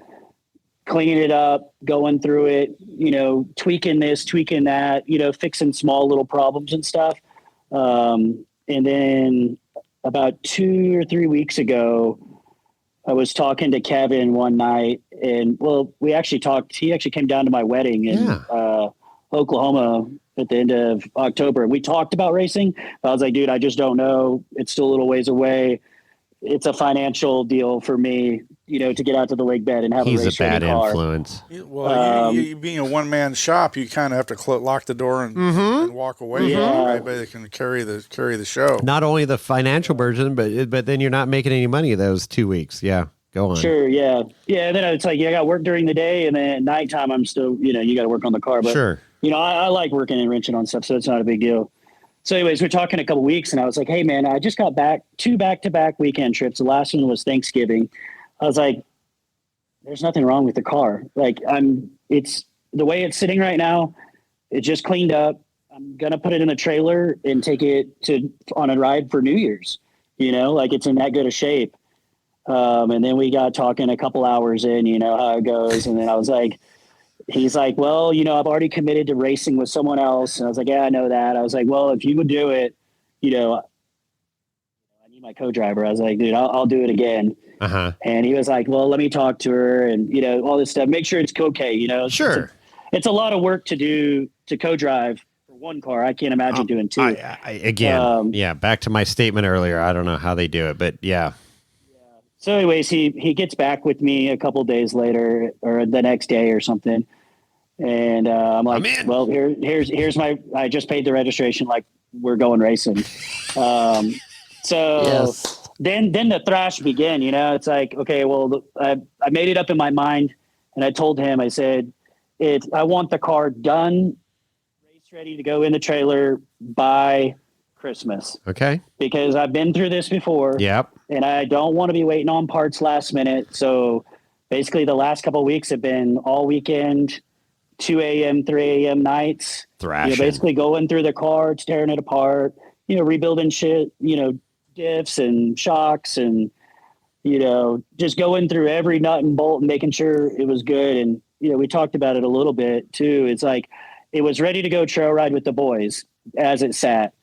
cleaning it up, going through it, you know, tweaking this, tweaking that, you know, fixing small little problems and stuff. And then about 2 or 3 weeks ago, I was talking to Kevin one night, and we actually talked. He actually came down to my wedding in Oklahoma at the end of October, and we talked about racing. I was like, dude, I just don't know. It's still a little ways away. It's a financial deal for me, you know, to get out to the lake bed and have He's a race a bad car. influence. Well, you being a one-man shop, you kind of have to lock the door and walk away. Yeah. Everybody can carry the show. Not only the financial version, but then you're not making any money those 2 weeks. Yeah, go on. Sure, yeah. And then it's like, I got work during the day, and then at nighttime, I'm still, you know, you got to work on the car. But, Sure. you know, I like working and wrenching on stuff, so it's not a big deal. So anyways, we're talking a couple weeks, and I was like, hey, man, I just got back 2 back-to-back weekend trips. The last one was Thanksgiving. I was like, there's nothing wrong with the car. Like, it's the way it's sitting right now. It just cleaned up. I'm going to put it in a trailer and take it on a ride for New Year's, you know, like it's in that good a shape. And then we got talking a couple hours in, you know how it goes. And then I was like, he's like, well, you know, I've already committed to racing with someone else. And I was like, yeah, I know that. I was like, well, if you would do it, you know, I need my co-driver. I was like, dude, I'll do it again. Uh-huh. And he was like, well, let me talk to her and, you know, all this stuff, make sure it's okay. You know, Sure. It's a lot of work to do to co-drive for one car. I can't imagine doing two. Again, back to my statement earlier. I don't know how they do it, but yeah. So anyways, he gets back with me a couple days later or the next day or something. And I'm like, well, here's I just paid the registration. Like, we're going racing. So Yes. then the thrash began, you know, it's like, okay, well, I made it up in my mind, and I told him, I said, I want the car done, race ready to go in the trailer by Christmas. Okay. Because I've been through this before. Yep. And I don't want to be waiting on parts last minute. So basically the last couple of weeks have been all weekend, 2 a.m., 3 a.m. nights. Thrashing. You know, basically going through the car, tearing it apart, you know, rebuilding shit, you know, diffs and shocks and, you know, just going through every nut and bolt and making sure it was good. And, you know, we talked about it a little bit too. It's like, it was ready to go trail ride with the boys as it sat.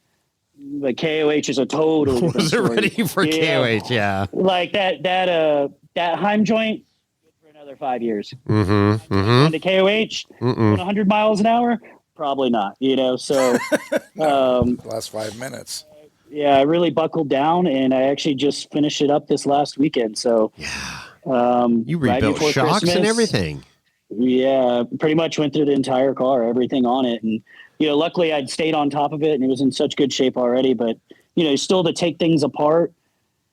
But KOH is a totally different Was it story. ready for KOH? Yeah. Like that Heim joint for another 5 years. Mm-hmm. And the KOH, 100 miles an hour, probably not. You know, so Last 5 minutes. yeah, I really buckled down, and I actually just finished it up this last weekend. So You rebuilt right shocks Christmas, and everything. Yeah, pretty much went through the entire car, everything on it. And, you know, luckily I'd stayed on top of it, and it was in such good shape already. But, you know, still to take things apart.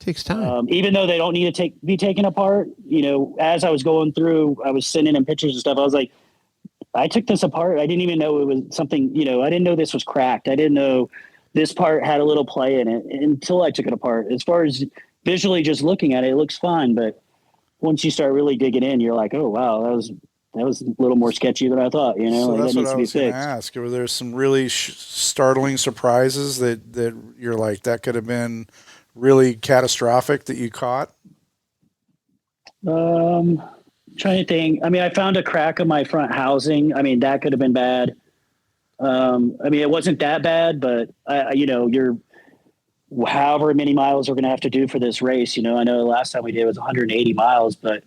Takes time. Even though they don't need to be taken apart, you know, as I was going through, I was sending in pictures and stuff. I was like, I took this apart. I didn't even know it was something, you know, I didn't know this was cracked. I didn't know this part had a little play in it until I took it apart. As far as visually just looking at it, it looks fine. But once you start really digging in, you're like, oh, wow, that was a little more sketchy than I thought, you know. So like, that's that what needs I to be was going to fixed. ask. Were there some really startling surprises that you're like, that could have been really catastrophic that you caught? Trying to think. I mean, I found a crack on my front housing. I mean, that could have been bad. I mean, it wasn't that bad, but you know, you're however many miles we're going to have to do for this race. You know, I know the last time we did was 180 miles, but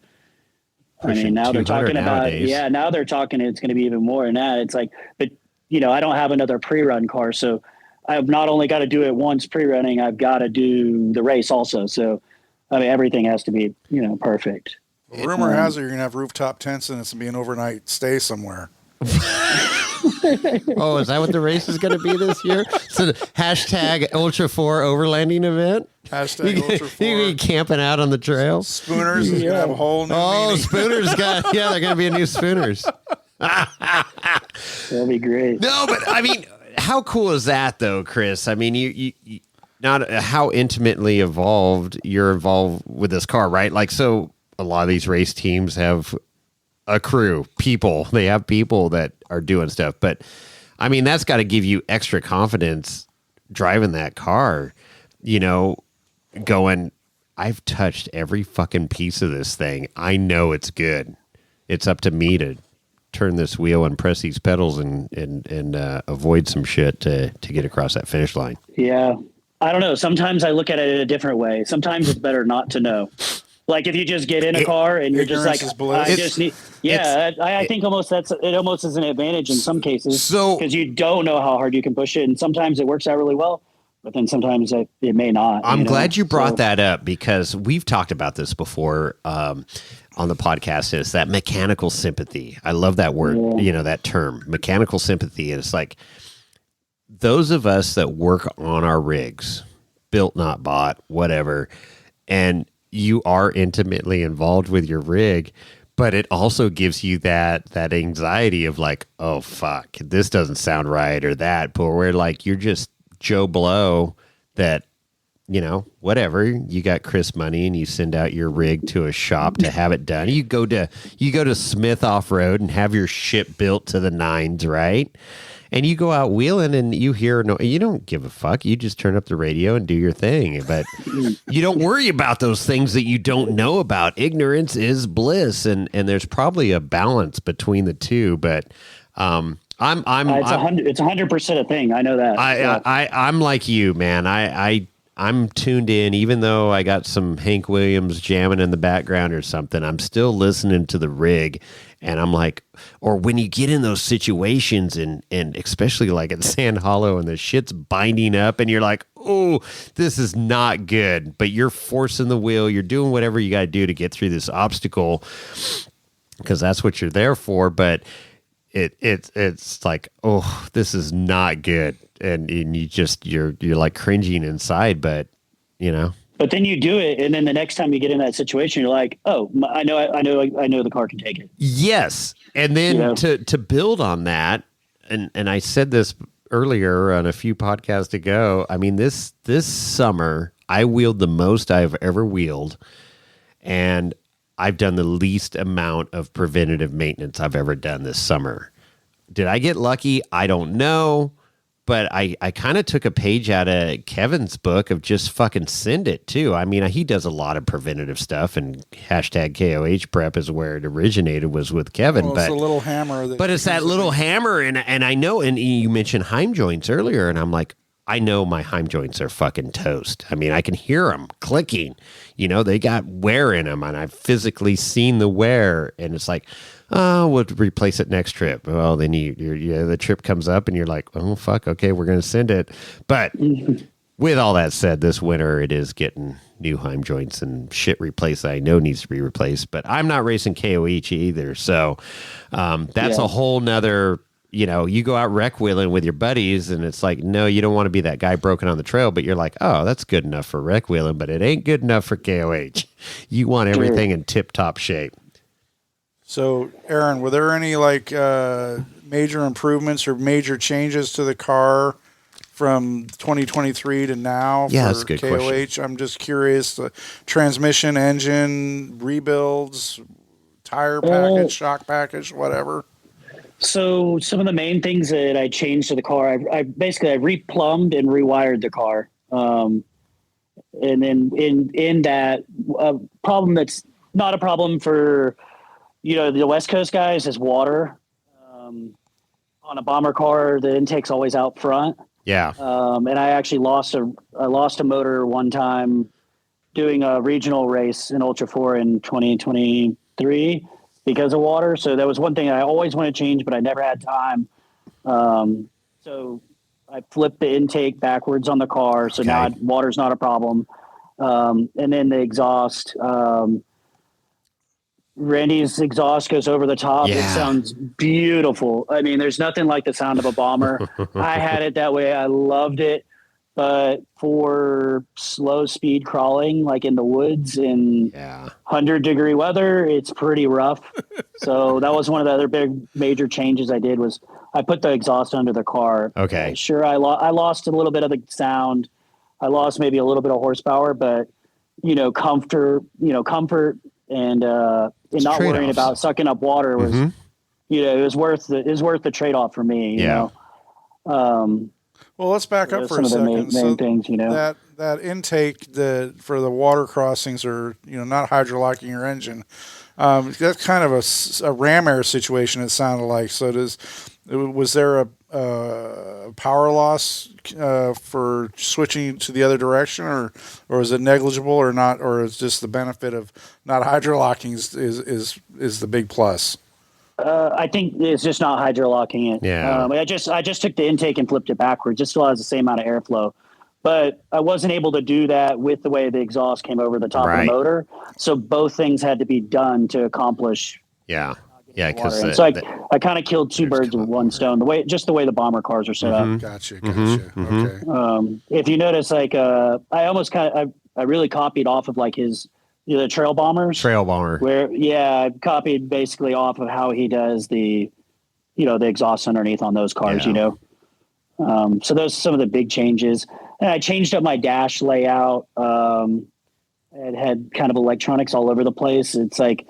I mean, now they're talking nowadays. now they're talking, it's going to be even more than that. It's like, but you know, I don't have another pre-run car. So I've not only got to do it once pre-running, I've got to do the race also. So, I mean, everything has to be, you know, perfect. Well, rumor has it you're going to have rooftop tents and it's going to be an overnight stay somewhere. Oh, is that what the race is going to be this year? So hashtag Ultra 4 overlanding event. Hashtag Ultra 4. You be camping out on the trail. Spooners is gonna have a whole new meaning. Spooners got they're going to be a new Spooners. That'd be great. No, but I mean, how cool is that though, Chris? I mean, you not how intimately you're involved with this car, right? Like, so a lot of these race teams have a crew, people. They have people that are doing stuff, but I mean, that's got to give you extra confidence driving that car, going, I've touched every fucking piece of this thing. I know it's good. It's up to me to turn this wheel and press these pedals and avoid some shit to get across that finish line. Yeah. I don't know. Sometimes I look at it in a different way. Sometimes it's better not to know. Like if you just get in a car and you're just like, I just need, I think it almost is an advantage in some cases because you don't know how hard you can push it. And sometimes it works out really well, but then sometimes it may not. I'm glad you brought that up because we've talked about this before on the podcast. Is that mechanical sympathy? I love that word, that term, mechanical sympathy. And it's like those of us that work on our rigs, built, not bought, whatever, and you are intimately involved with your rig, but it also gives you that anxiety of like, oh fuck, this doesn't sound right or that, but where like you're just Joe Blow that, whatever, you got Chris money and you send out your rig to a shop to have it done. You go to Smith Off-Road and have your shit built to the nines, right? And you go out wheeling and you hear you don't give a fuck. You just turn up the radio and do your thing. But you don't worry about those things that you don't know about. Ignorance is bliss, and there's probably a balance between the two. But it's 100% a thing. I know that. I'm like you, man. I'm tuned in, even though I got some Hank Williams jamming in the background or something. I'm still listening to the rig, and I'm like, or when you get in those situations, and especially like at Sand Hollow, and the shit's binding up, and you're like, oh, this is not good. But you're forcing the wheel. You're doing whatever you got to do to get through this obstacle, because that's what you're there for. But it's like, oh, this is not good. And you're like cringing inside, but But then you do it, and then the next time you get in that situation, you're like, oh, I know the car can take it. Yes, and then to build on that, and I said this earlier on a few podcasts ago. I mean, this summer I wheeled the most I've ever wheeled, and I've done the least amount of preventative maintenance I've ever done this summer. Did I get lucky? I don't know. But I kind of took a page out of Kevin's book of just fucking send it too. I mean, he does a lot of preventative stuff, and hashtag KOH prep is where it originated, was with Kevin. Well, it's a little hammer. But it's that little hammer, and I know, and you mentioned Heim joints earlier, and I'm like, I know my Heim joints are fucking toast. I mean, I can hear them clicking. They got wear in them, and I've physically seen the wear, and it's like, oh, we'll replace it next trip. Well, then the trip comes up and you're like, oh, fuck, okay, we're going to send it. But with all that said, this winter it is getting new Heim joints and shit replaced that I know needs to be replaced. But I'm not racing KOH either. So that's a whole nother, you go out wreck wheeling with your buddies and it's like, no, you don't want to be that guy broken on the trail. But you're like, oh, that's good enough for wreck wheeling, but it ain't good enough for KOH. You want everything in tip-top shape. So, Aaron, were there any major improvements or major changes to the car from 2023 to now for that's a good KOH? question. I'm just curious. The transmission, engine, rebuilds, tire package, shock package, whatever. So some of the main things that I changed to the car, I replumbed and rewired the car. And then in that problem that's not a problem for the West Coast guys is water. On a bomber car, the intake's always out front. Yeah. And I actually lost a motor one time doing a regional race in Ultra 4 in 2023 because of water. So that was one thing I always want to change, but I never had time. So I flipped the intake backwards on the car. So now water's not a problem. And then the exhaust, Randy's exhaust goes over the top. Yeah. It sounds beautiful. I mean, there's nothing like the sound of a bomber. I had it that way. I loved it. But for slow speed crawling, like in the woods in 100-degree weather, it's pretty rough. So that was one of the other big major changes I did was I put the exhaust under the car. Okay. Sure, I lost a little bit of the sound. I lost maybe a little bit of horsepower, but comfort and not worrying about sucking up water was, it was worth the trade-off for me. You know? Well, let's back up for a second. Main things, that intake for the water crossings or not hydrolocking your engine. That's kind of a ram air situation. It sounded like. So was there a power loss for switching to the other direction, or is it negligible, or not, or is just the benefit of not hydrolocking is the big plus? I think it's just not hydrolocking it. Yeah. I just took the intake and flipped it backwards. Just still has the same amount of airflow, but I wasn't able to do that with the way the exhaust came over the top of the motor. So both things had to be done to accomplish. Yeah. Yeah. Because I kind of killed two birds with one stone. The way the bomber cars are set up. Gotcha. Okay. If you notice, I really copied off of like his. The trail bomber, where I copied basically off of how he does the exhaust underneath on those cars, so those are some of the big changes. And I changed up my dash layout. It had kind of electronics all over the place. It's like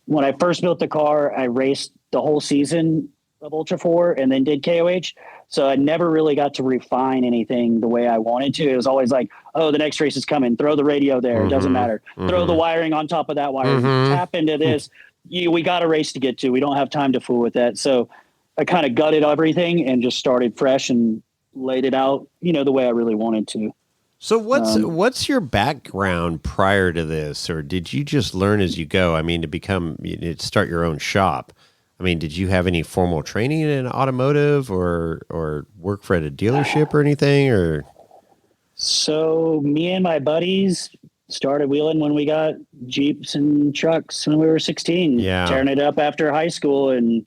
when I first built the car, I raced the whole season of Ultra 4 and then did KOH. So I never really got to refine anything the way I wanted to. It was always like, oh, the next race is coming. Throw the radio there. It doesn't matter. Throw the wiring on top of that wire. Tap into this. We got a race to get to. We don't have time to fool with that. So I kind of gutted everything and just started fresh and laid it out, the way I really wanted to. So what's your background prior to this, or did you just learn as you go? I mean, to start your own shop. I mean, did you have any formal training in automotive or work for at a dealership or anything? Or so me and my buddies started wheeling when we got Jeeps and trucks when we were 16. Yeah, tearing it up after high school. And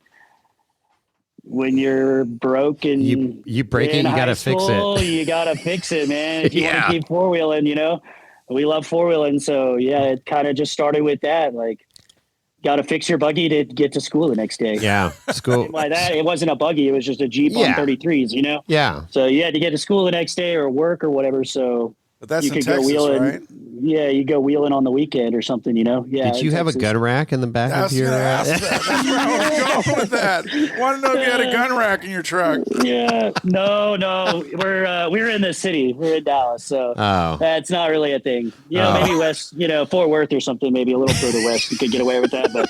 when you're broke and you break it, you got to fix it. You got to fix it, man. If you want to keep four wheeling, we love four wheeling. So it kind of just started with that, like. Got to fix your buggy to get to school the next day. Yeah, school. Like that, it wasn't a buggy; it was just a Jeep on 33s. Yeah. So you had to get to school the next day or work or whatever. So but that's you in could Texas, go wheeling. Right? Yeah, you go wheeling on the weekend or something. Yeah. Did you have a gun rack in the back of your? That's where I was going with that. Want to know if you had a gun rack in your truck? Yeah. No. We're in the city. We're in Dallas, so that's not really a thing. Maybe west. Fort Worth or something. Maybe a little further west, you could get away with that, but.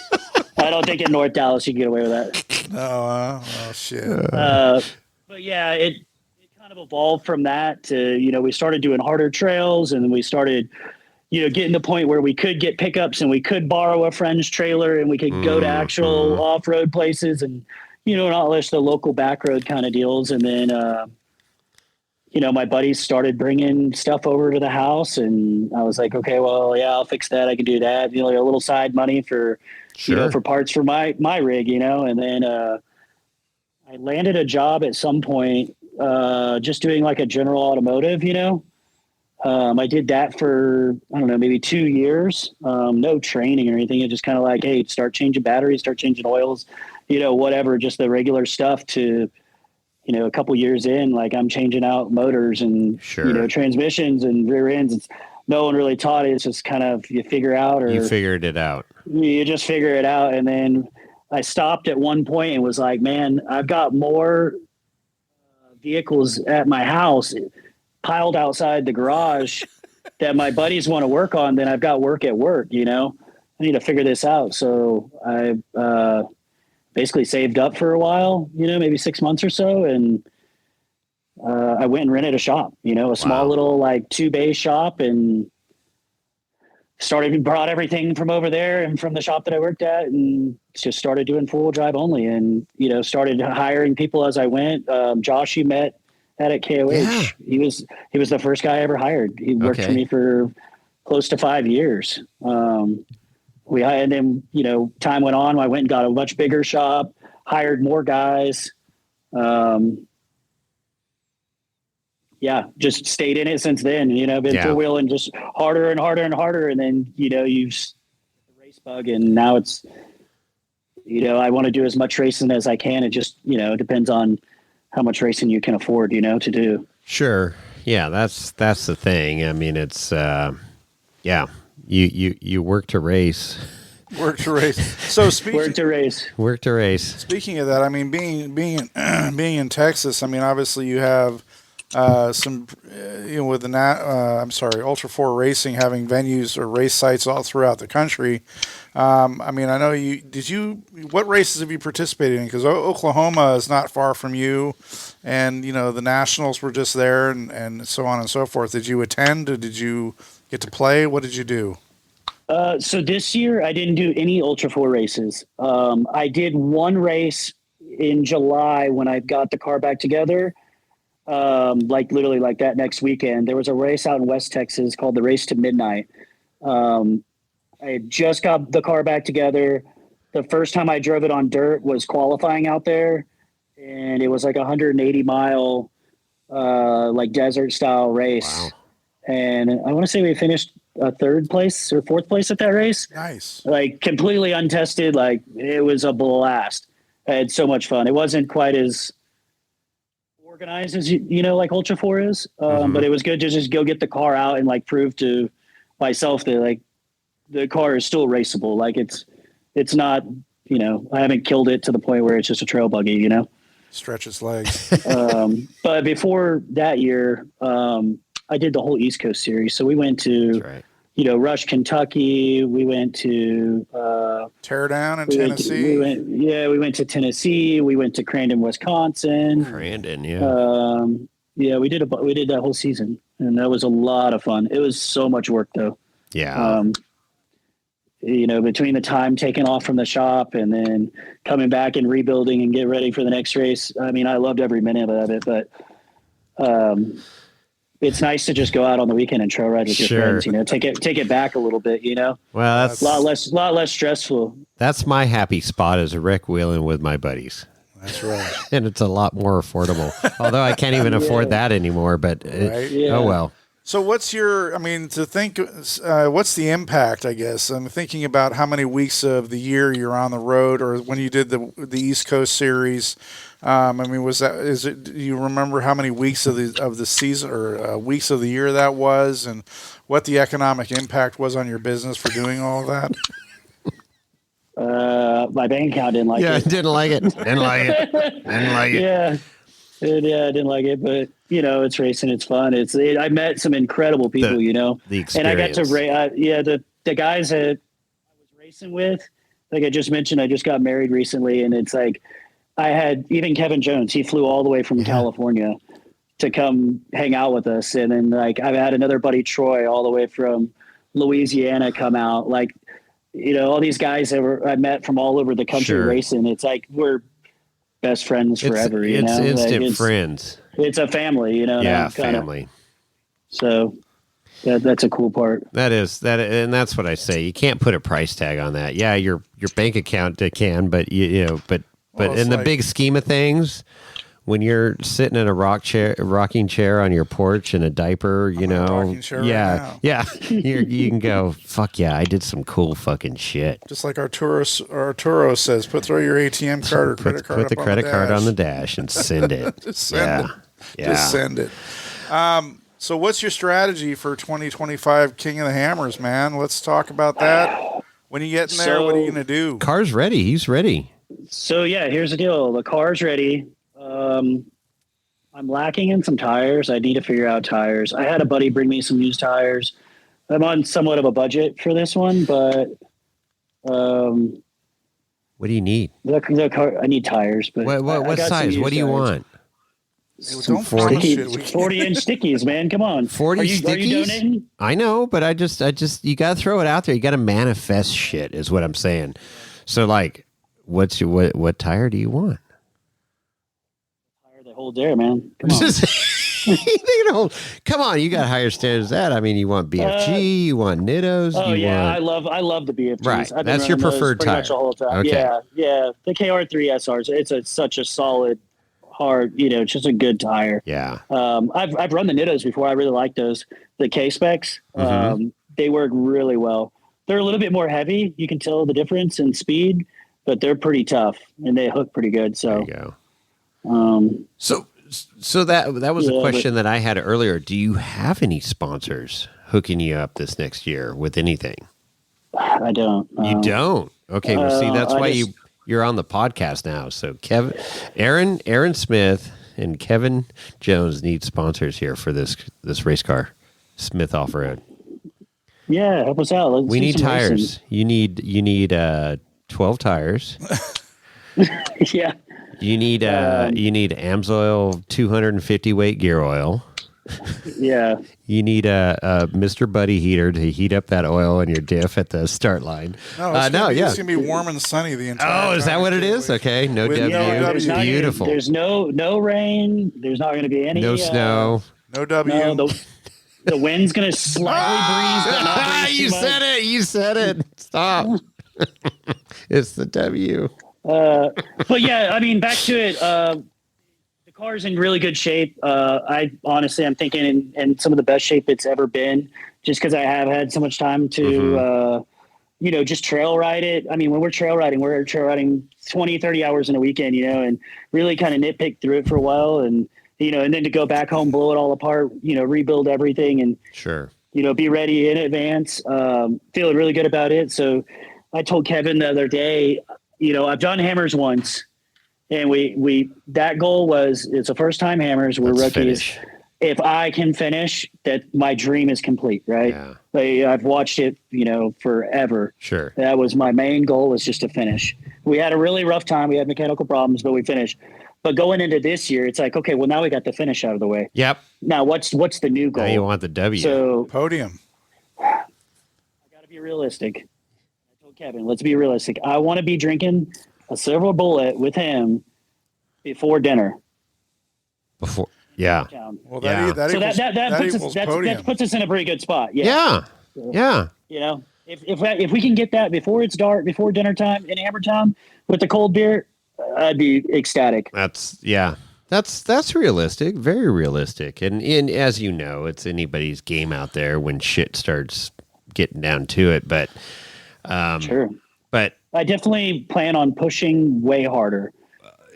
I don't think in North Dallas you can get away with that. Oh shit. But yeah, it kind of evolved from that to, we started doing harder trails, and we started, getting to the point where we could get pickups and we could borrow a friend's trailer and we could go to actual off-road places and, not just the local back road kind of deals. And then, my buddies started bringing stuff over to the house, and I was like, okay, well, yeah, I'll fix that. I can do that. A little side money for, for parts for my rig, and then I landed a job at some point just doing like a general automotive, I did that for, I don't know, maybe 2 years. No training or anything. It just kind of like, hey, start changing batteries, start changing oils, whatever, just the regular stuff to, a couple years in, like I'm changing out motors and, transmissions and rear ends. No one really taught it. It's just kind of, you figure out, or you figured it out. You just figure it out. And then I stopped at one point and was like, man, I've got more vehicles at my house piled outside the garage that my buddies want to work on than I've got work at work. I need to figure this out. So I basically saved up for a while, maybe 6 months or so. And I went and rented a shop, a small little like 2-bay shop, and brought everything from over there and from the shop that I worked at, and just started doing 4-wheel drive only, and, started hiring people as I went. Josh, you met at KOH. Yeah. He was the first guy I ever hired. He worked for me for close to 5 years. and then, time went on. I went and got a much bigger shop, hired more guys. Just stayed in it since then, been four-wheeling just harder and harder and harder. And then, you the race bug, and now it's, I want to do as much racing as I can. It just, it depends on how much racing you can afford, to do. Sure. Yeah. That's the thing. I mean, it's, you work to race. Work to race. So Work to race. Speaking of that, I mean, being in Texas, I mean, obviously you have some, with the Ultra 4 Racing having venues or race sites all throughout the country. I mean, I know what races have you participated in? Because Oklahoma is not far from you, and, the Nationals were just there, and so on and so forth. Did you attend, or did you get to play? What did you do? So this year I didn't do any Ultra 4 races. I did one race in July when I got the car back together. Literally like that next weekend, there was a race out in West Texas called the Race to Midnight. I had just got the car back together. The first time I drove it on dirt was qualifying out there, and it was like 180-mile, desert style race. Wow. And I want to say we finished third place or fourth place at that race. Nice. Like completely untested. Like it was a blast. I had so much fun. It wasn't quite as organized as like Ultra 4 is, but it was good to just go get the car out and prove to myself that the car is still raceable. Like it's not, I haven't killed it to the point where it's just a trail buggy, stretch its legs. But before that year, I did the whole East Coast series. So we went to, Rush, Kentucky. We went to Teardown in Tennessee. We went to Tennessee. We went to Crandon, Wisconsin. We did that whole season, and that was a lot of fun. It was so much work, though. Yeah. Between the time taking off from the shop and then coming back and rebuilding and get ready for the next race. I mean, I loved every minute of it, but it's nice to just go out on the weekend and trail ride with your friends, take it back a little bit, Well, that's a lot less stressful. That's my happy spot, is a wreck wheeling with my buddies. That's right. And it's a lot more affordable. Although I can't even afford that anymore, but oh well. So what's what's the impact, I guess? I'm thinking about how many weeks of the year you're on the road, or when you did the East Coast series. I mean, do you remember how many weeks of the season or weeks of the year that was, and what the economic impact was on your business for doing all of that? My bank account didn't like it. Yeah, didn't like it. Yeah. I didn't like it, but it's racing. It's fun. I met some incredible people, the experience. And I got to the guys that I was racing with, like I just mentioned, I just got married recently, and it's like, I had even Kevin Jones, he flew all the way from California to come hang out with us. And then I've had another buddy, Troy, all the way from Louisiana come out. All these guys that I met from all over the country racing. It's like, we're best friends forever. It's instant friends. It's a family, Yeah, family. So that's a cool part. That is, and that's what I say. You can't put a price tag on that. Yeah, your bank account can, but but in the big scheme of things, when you're sitting in a rocking chair on your porch in a diaper, you can go, fuck yeah, I did some cool fucking shit. Just like Arturo says, throw your ATM card or credit card. Put the credit card on the dash and send it. Just send it. Just send it. So what's your strategy for 2025 King of the Hammers, man? Let's talk about that. When you get in there, what are you going to do? Car's ready. He's ready. So here's the deal. The car's ready. I'm lacking in some tires. I need to figure out tires. I had a buddy bring me some used tires. I'm on somewhat of a budget for this one, but what do you need? The car, I need tires. But what size? What do you want? Some 40-inch stickies, man. Come on. 40 stickies? Are you donating? I know, but I just you got to throw it out there. You got to manifest shit is what I'm saying. So what tire do you want? Tire that holds air, man. Come on. They don't. Come on, you got higher standards than that. I mean, you want BFG, you want Nittos. Oh you yeah, want... I love the BFGs. Right, I've been that's your running those preferred pretty tire. much the whole time. Okay. Yeah. The KR3 SRs. It's such a solid, hard. It's just a good tire. Yeah. I've run the Nittos before. I really like those. The K specs. They work really well. They're a little bit more heavy. You can tell the difference in speed, but they're pretty tough and they hook pretty good. So there you go. So that was a question that I had earlier. Do you have any sponsors hooking you up this next year with anything? I don't. You don't? Okay. Well, see, that's why you're on the podcast now. So Aaron Smith and Kevin Jones need sponsors here for this race car, Smith Off-Road. Yeah, help us out. We need tires. Racing. You need 12 tires. Yeah. You need Amsoil 250 weight gear oil. Yeah. You need a Mr. Buddy heater to heat up that oil in your diff at the start line. It's gonna be warm and sunny the entire time. Oh, is that what it is? Okay, no W. There's Beautiful. There's no rain. There's not going to be any snow. No W. No, the wind's going to slightly breeze. But not breeze You said it. You said it. Stop. It's the W. But yeah, I mean, back to it. The car's in really good shape. I'm thinking in some of the best shape it's ever been, just because I have had so much time to, just trail ride it. I mean, when we're trail riding 20, 30 hours in a weekend, and really kind of nitpick through it for a while. And, and then to go back home, blow it all apart, rebuild everything and, sure, be ready in advance. Feeling really good about it. So I told Kevin the other day, I've done hammers once, and that goal was, it's a first time hammers. We're rookies. Finish. If I can finish, that my dream is complete. Right. Yeah. I've watched it, forever. Sure. That was my main goal, was just to finish. We had a really rough time. We had mechanical problems, but we finished. But going into this year, it's like, okay, well, now we got the finish out of the way. Yep. Now what's the new goal? Now you want the W. So Podium. I got to be realistic. Kevin, let's be realistic. I want to be drinking a silver bullet with him before dinner. Well, that puts us in a pretty good spot. Yeah. Yeah. If we can get that before it's dark, before dinner time in Hammertown with the cold beer, I'd be ecstatic. That's realistic, very realistic. And as you know, it's anybody's game out there when shit starts getting down to it, but sure. But I definitely plan on pushing way harder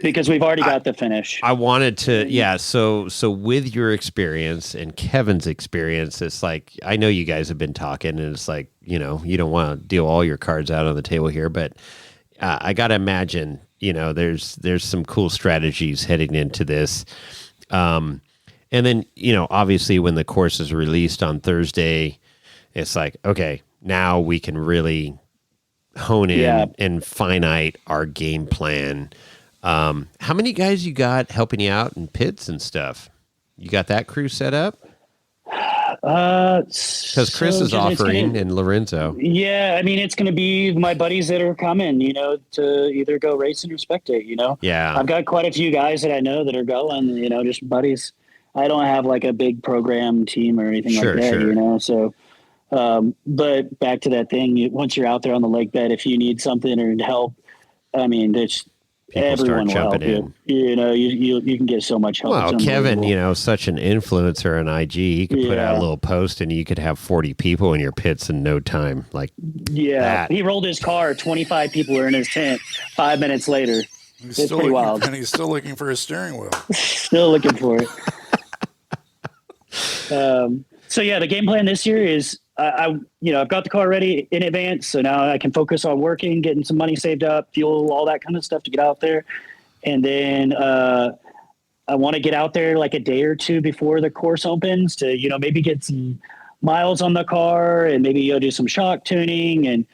because we've already got the finish. I wanted to, So with your experience and Kevin's experience, it's like, I know you guys have been talking, and it's like, you don't want to deal all your cards out on the table here, but I got to imagine, there's some cool strategies heading into this. And then, obviously when the course is released on Thursday, it's like, okay, now we can really hone in and finite our game plan. How many guys you got helping you out in pits and stuff? You got that crew set up? Because Chris is offering and Lorenzo. Yeah, I mean, it's going to be my buddies that are coming, to either go racing or spectate, Yeah. I've got quite a few guys that I know that are going, just buddies. I don't have like a big program team or anything like that, so... but back to that thing, once you're out there on the lake bed, if you need something or help, I mean, everyone will help you. You can get so much help. Well, Kevin, such an influencer on IG, he could put out a little post and you could have 40 people in your pits in no time. Like, he rolled his car, 25 people are in his tent 5 minutes later. It's pretty wild. And he's still looking for his steering wheel. Still looking for it. So the game plan this year is, I've got the car ready in advance, so now I can focus on working, getting some money saved up, fuel, all that kind of stuff to get out there. And then I want to get out there like a day or two before the course opens to, maybe get some miles on the car and maybe do some shock tuning and,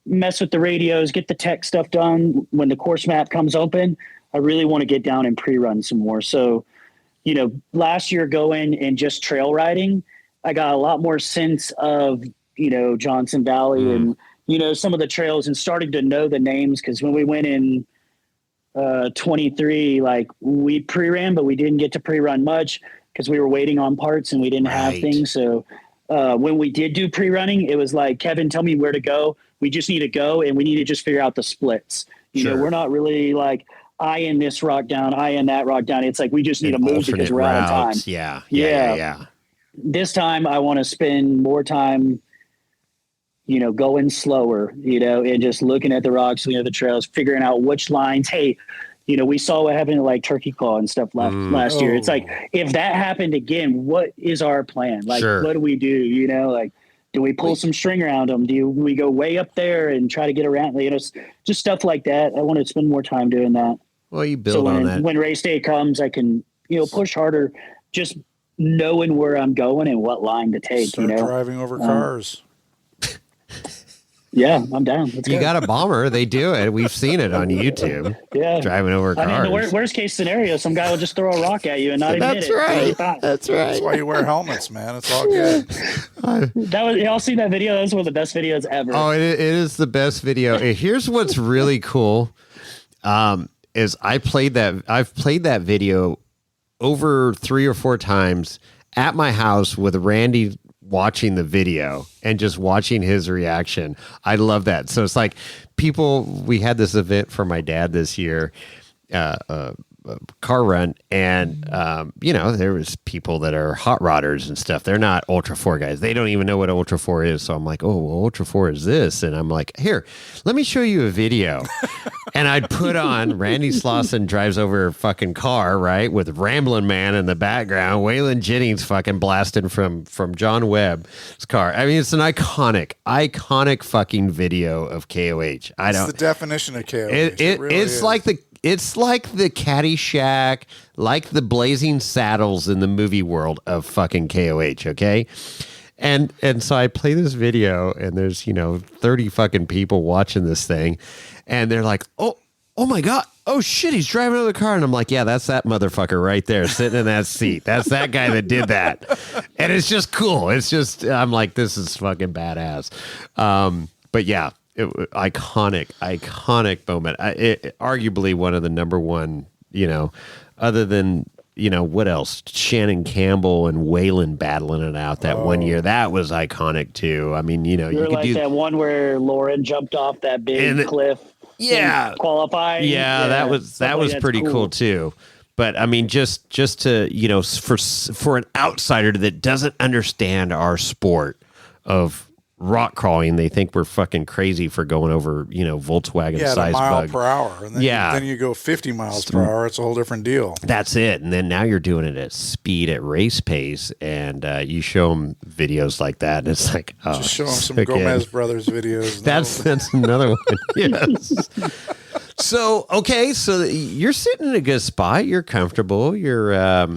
mess with the radios, get the tech stuff done. When the course map comes open, I really want to get down and pre-run some more. So, last year going and just trail riding, I got a lot more sense of, Johnson Valley and, some of the trails and starting to know the names. Cause when we went in 23, like we pre-ran, but we didn't get to pre-run much because we were waiting on parts and we didn't have things. So when we did do pre-running, it was like, Kevin, tell me where to go. We just need to go and we need to just figure out the splits. You know, we're not really like eyeing this rock down, eyeing that rock down. It's like we just need to move because we're out of time. Yeah. This time I want to spend more time, you know, going slower, you know, and just looking at the rocks, you know, the trails, figuring out which lines. Hey, you know, we saw what happened to like Turkey Claw and stuff last year. It's like, if that happened again, what is our plan? Like, what do we do? You know, like, do we pull some string around them? Do we go way up there and try to get around? You know, just stuff like that. I want to spend more time doing that. Well, you build on that. When race day comes, I can, you know, push harder, just knowing where I'm going and what line to take. Start driving over cars. Yeah, I'm down. You got a bomber. They do it. We've seen it on YouTube. Yeah. Driving over cars. I mean, the worst case scenario, some guy will just throw a rock at you and not admit it. That's right. That's why you wear helmets, man. It's all good. Y'all seen that video? That was one of the best videos ever. Oh, it is the best video. Here's what's really cool. Is I've played that video over 3 or 4 times at my house with Randy watching the video and just watching his reaction. I love that. So it's like we had this event for my dad this year, car run, and you know, there was people that are hot rodders and stuff. They're not Ultra 4 guys. They don't even know what Ultra 4 is. So I'm like, oh, well, Ultra 4 is this. And I'm like, here, let me show you a video. And I'd put on Randy Slauson drives over a fucking car, right, with Ramblin' Man in the background, Waylon Jennings fucking blasting from John Webb's car. I mean, it's an iconic fucking video of KOH. It's the definition of KOH. It really it's is. It's like the Caddyshack, like the Blazing Saddles in the movie world of fucking KOH, okay? And so I play this video, and there's, you know, 30 fucking people watching this thing, and they're like, oh my God, oh shit, he's driving another car. And I'm like, yeah, that's that motherfucker right there sitting in that seat. That's that guy that did that. And it's just cool. It's just, I'm like, this is fucking badass. But yeah. Iconic moment. Arguably one of the number one, you know, other than, you know, what else? Shannon Campbell and Waylon battling it out that one year. That was iconic too. I mean, you know, you could like do that one where Lauren jumped off that big cliff. Yeah. Qualifying. Yeah, that was pretty cool too. But I mean, just to, you know, for an outsider that doesn't understand our sport of rock crawling, they think we're fucking crazy for going over, you know, Volkswagen size mile bug per hour. And then, then you go 50 miles per hour. It's a whole different deal. That's it. And then now you're doing it at speed, at race pace, and you show them videos like that, and it's like, oh, just show them some Gomez Brothers videos. That's another one. Yes. So you're sitting in a good spot. You're comfortable. Your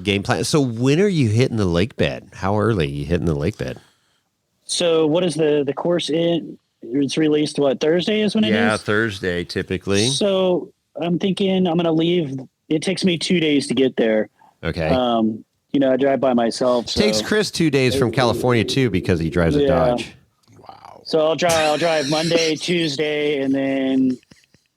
game plan. So when are you hitting the lake bed? How early are you hitting the lake bed? So what is the course in? It's released Thursday is when it is? Yeah, Thursday typically. So I'm thinking I'm going to leave. It takes me 2 days to get there. Okay. You know, I drive by myself. So. Takes Chris 2 days from California too because he drives a Dodge. Wow. So I'll drive Monday, Tuesday, and then,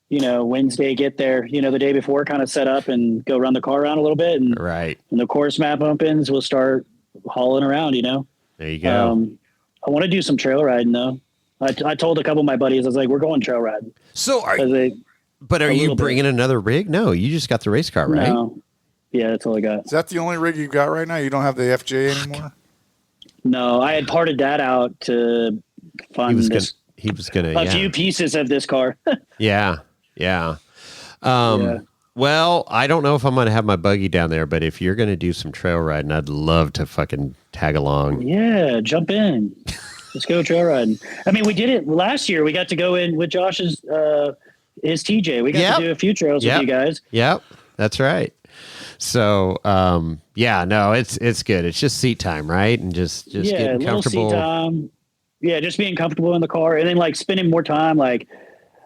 you know, Wednesday get there, you know, the day before, kind of set up and go run the car around a little bit. And right. When the course map opens, we'll start hauling around, you know. There you go. I want to do some trail riding though. I told a couple of my buddies, I was like, we're going trail riding. So are you bringing another rig? No, you just got the race car, right? No. Yeah, that's all I got. Is that the only rig you got right now? You don't have the FJ anymore? No, I had parted that out to fund he was gonna a few pieces of this car. Yeah. Well, I don't know if I'm going to have my buggy down there, but if you're going to do some trail riding, I'd love to fucking tag along. Yeah, jump in. Let's go trail riding. I mean, we did it last year. We got to go in with Josh's his TJ. We got to do a few trails with you guys. Yep, that's right. So, it's good. It's just seat time, right? And just getting comfortable. Seat time. Yeah, just being comfortable in the car, and then like spending more time, like.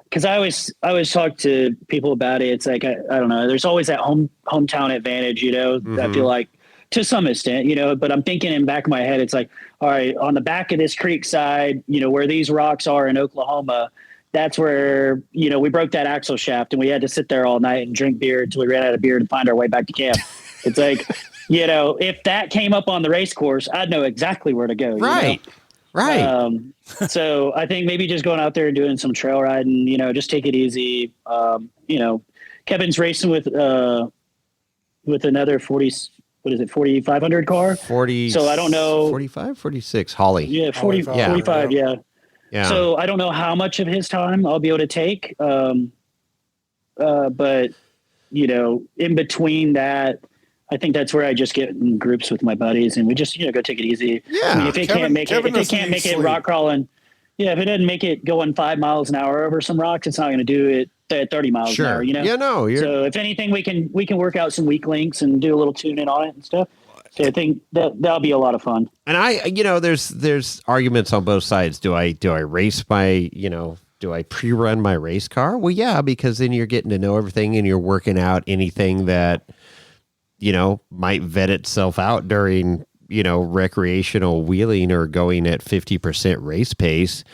Because I always talk to people about it. It's like, I don't know, there's always that hometown advantage, you know, I feel like to some extent, you know, but I'm thinking in the back of my head, it's like, all right, on the back of this creek side, you know, where these rocks are in Oklahoma, that's where, we broke that axle shaft and we had to sit there all night and drink beer until we ran out of beer to find our way back to camp. It's like, if that came up on the race course, I'd know exactly where to go. Right. Right. So I think maybe just going out there and doing some trail riding, just take it easy. Kevin's racing with another 4,500 car. 40. So I don't know. 45, 46. Holly. Yeah. 45. Yeah. Yeah. So I don't know how much of his time I'll be able to take. But in between that, I think that's where I just get in groups with my buddies and we just, go take it easy. Yeah. I mean, if they can't make it rock crawling, if it doesn't make it going 5 miles an hour over some rocks, it's not going to do it at 30 miles an hour, Yeah, no. So if anything, we can work out some weak links and do a little tuning on it and stuff. So I think that'll be a lot of fun. And there's arguments on both sides. Do I race my, do I pre-run my race car? Well, yeah, because then you're getting to know everything and you're working out anything that, might vet itself out during, recreational wheeling or going at 50% race pace.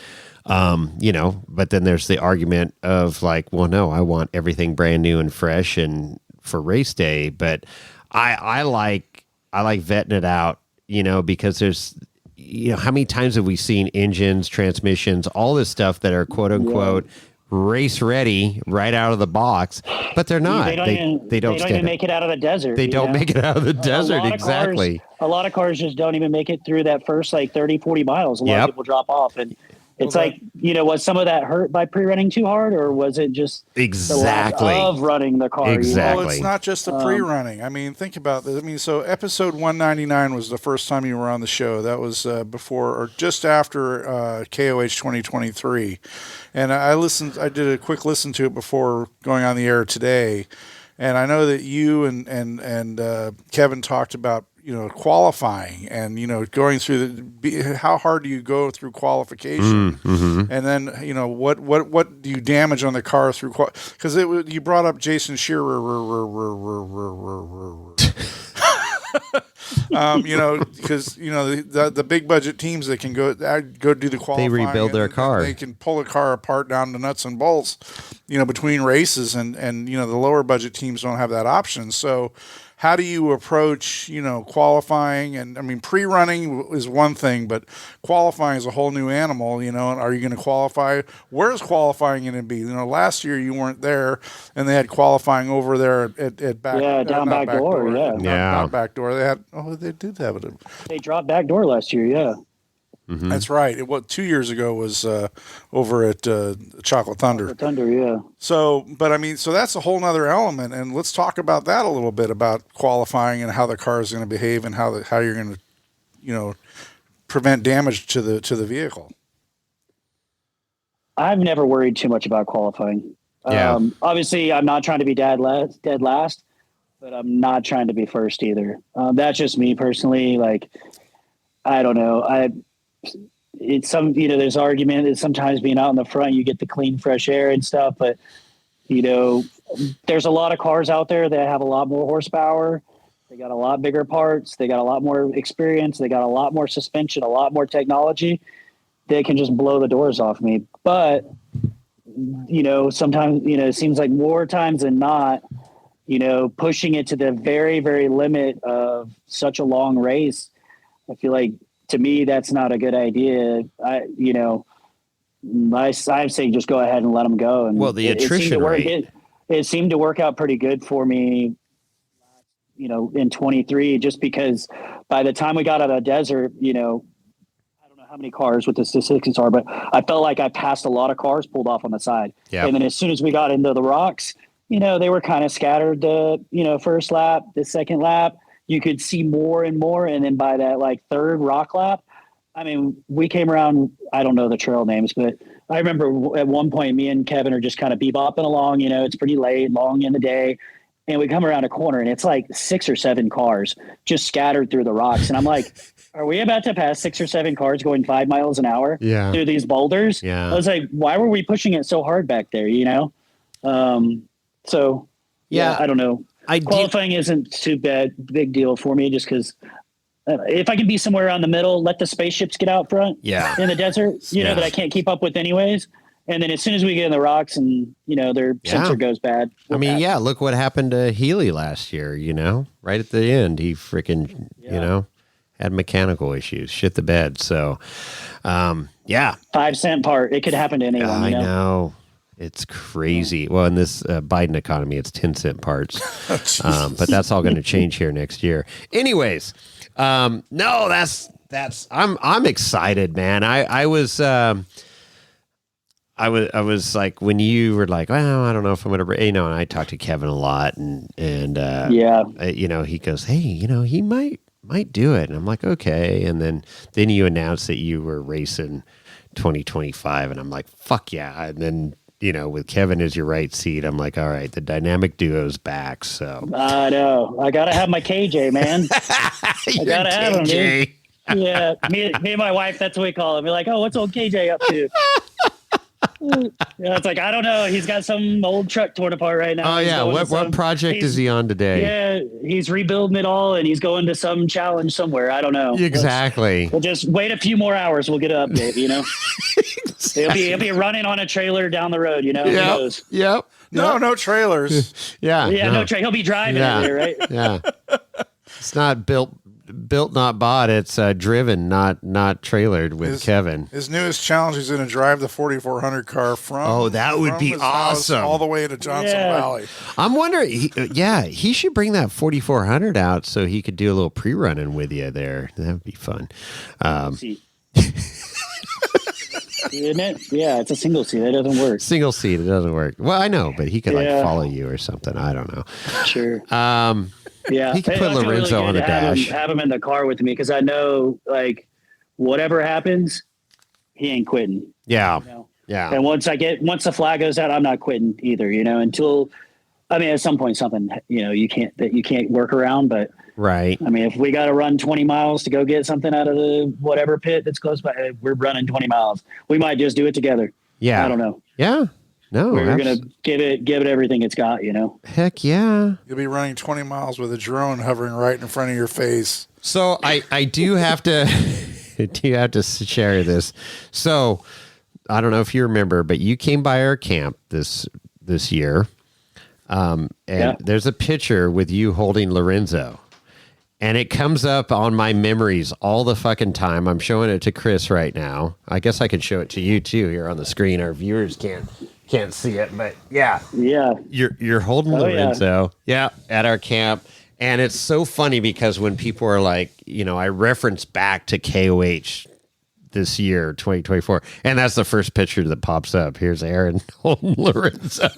But then there's the argument of like, well, no, I want everything brand new and fresh and for race day. But I like vetting it out, because there's, how many times have we seen engines, transmissions, all this stuff that are quote unquote race ready right out of the box, but they're not. They don't even make it out of the desert. They don't make it out of the desert. Exactly. A lot of cars just don't even make it through that first 30, 40 miles. A lot of people drop off and it's was some of that hurt by pre-running too hard, or was it just the lack of running the car? Exactly. Well, it's not just the pre-running. I mean, think about this. I mean, so episode 199 was the first time you were on the show. That was before or just after KOH 2023, and I did a quick listen to it before going on the air today, and I know that you and Kevin talked about qualifying and, going through how hard do you go through qualification? And then, what do you damage on the car through, because you brought up Jason Shearer, because, the big budget teams that can go do the qualifying. They rebuild their car. They can pull a car apart down to nuts and bolts, between races and, the lower budget teams don't have that option. So, how do you approach, qualifying? And I mean, pre-running is one thing, but qualifying is a whole new animal, and are you going to qualify? Where's qualifying going to be? Last year you weren't there and they had qualifying over there at back. Yeah, down back door. Not back door. They did have it. They dropped back door last year. Yeah. Mm-hmm. That's right. 2 years ago was over at Chocolate Thunder. Chocolate Thunder, yeah. So that's a whole nother element, and let's talk about that a little bit about qualifying and how the car is going to behave and how you're going to, prevent damage to the vehicle. I've never worried too much about qualifying. Yeah. Obviously, I'm not trying to be dead last, but I'm not trying to be first either. That's just me personally. Like, I don't know. There's argument that sometimes being out in the front, you get the clean, fresh air and stuff. But, there's a lot of cars out there that have a lot more horsepower. They got a lot bigger parts. They got a lot more experience. They got a lot more suspension, a lot more technology. They can just blow the doors off me. But, sometimes, it seems like more times than not, pushing it to the very, very limit of such a long race, I feel like, to me, that's not a good idea. I say just go ahead and let them go. And the attrition rate. It seemed to work out pretty good for me, in 23, just because by the time we got out of the desert, I don't know how many cars what the statistics are, but I felt like I passed a lot of cars pulled off on the side. Yep. And then as soon as we got into the rocks, they were kind of scattered the, first lap, the second lap. You could see more and more. And then by that third rock lap, I mean, we came around, I don't know the trail names, but I remember at one point, me and Kevin are just kind of bebopping along, it's pretty late, long in the day. And we come around a corner and it's like 6 or 7 cars just scattered through the rocks. And I'm like, are we about to pass 6 or 7 cars going 5 miles an hour through these boulders? Yeah. I was like, why were we pushing it so hard back there? So yeah, I don't know. Qualifying isn't too big deal for me, just because if I can be somewhere around the middle, let the spaceships get out front in the desert, that I can't keep up with anyways, And then as soon as we get in the rocks and, their sensor goes bad. I mean, look what happened to Healy last year, right at the end. He freaking, had mechanical issues, shit the bed. So, 5-cent part. It could happen to anyone. I know. It's crazy. Well, in this Biden economy, it's 10-cent parts. But that's all going to change here next year. Anyways, no, that's I'm excited, man. I was like, when you were like, well, I don't know if I'm going to, and I talked to Kevin a lot and he goes, hey, he might do it. And I'm like, okay. And then you announced that you were racing 2025 and I'm like, fuck yeah. And then, with Kevin as your right seat, I'm like, all right, the dynamic duo's back. So I know I got to have my KJ, man. I got to have him, dude. Yeah. Me and my wife, that's what we call him. We're like, oh, what's old KJ up to? It's like, I don't know. He's got some old truck torn apart right now. Oh, yeah. What project is he on today? Yeah, he's rebuilding it all, and he's going to some challenge somewhere. I don't know. Exactly. We'll just wait a few more hours. We'll get an update, Exactly. He'll be running on a trailer down the road, Yep. No trailers. Yeah. Yeah, no trailer. He'll be driving it there, right? Yeah. It's not built, not bought. It's driven, not trailered with Kevin. His newest challenge is going to drive the 4400 car from. Oh, that would be awesome! All the way to Johnson Valley. I'm wondering. He should bring that 4400 out so he could do a little pre-running with you there. That would be fun. Isn't it? Yeah, it's a single seat. That doesn't work. Single seat, it doesn't work. Well, I know, but he could follow you or something. I don't know. Sure. He could put Lorenzo on the dash. Have him in the car with me because I know, like, whatever happens, he ain't quitting. Yeah, yeah. And once the flag goes out, I'm not quitting either. Until, at some point something you can't work around. But right. If we got to run 20 miles to go get something out of the whatever pit that's close by, we're running 20 miles. We might just do it together. Yeah, I don't know. Yeah. No, we're going to give it everything it's got, Heck yeah. You'll be running 20 miles with a drone hovering right in front of your face. So I do have to share this. So I don't know if you remember, but you came by our camp this year. There's a picture with you holding Lorenzo. And it comes up on my memories all the fucking time. I'm showing it to Chris right now. I guess I could show it to you too here on the screen. Our viewers can't see it, but yeah. You're holding Lorenzo, at our camp, and it's so funny because when people are like, I reference back to KOH this year, 2024, and that's the first picture that pops up. Here's Aaron holding Lorenzo.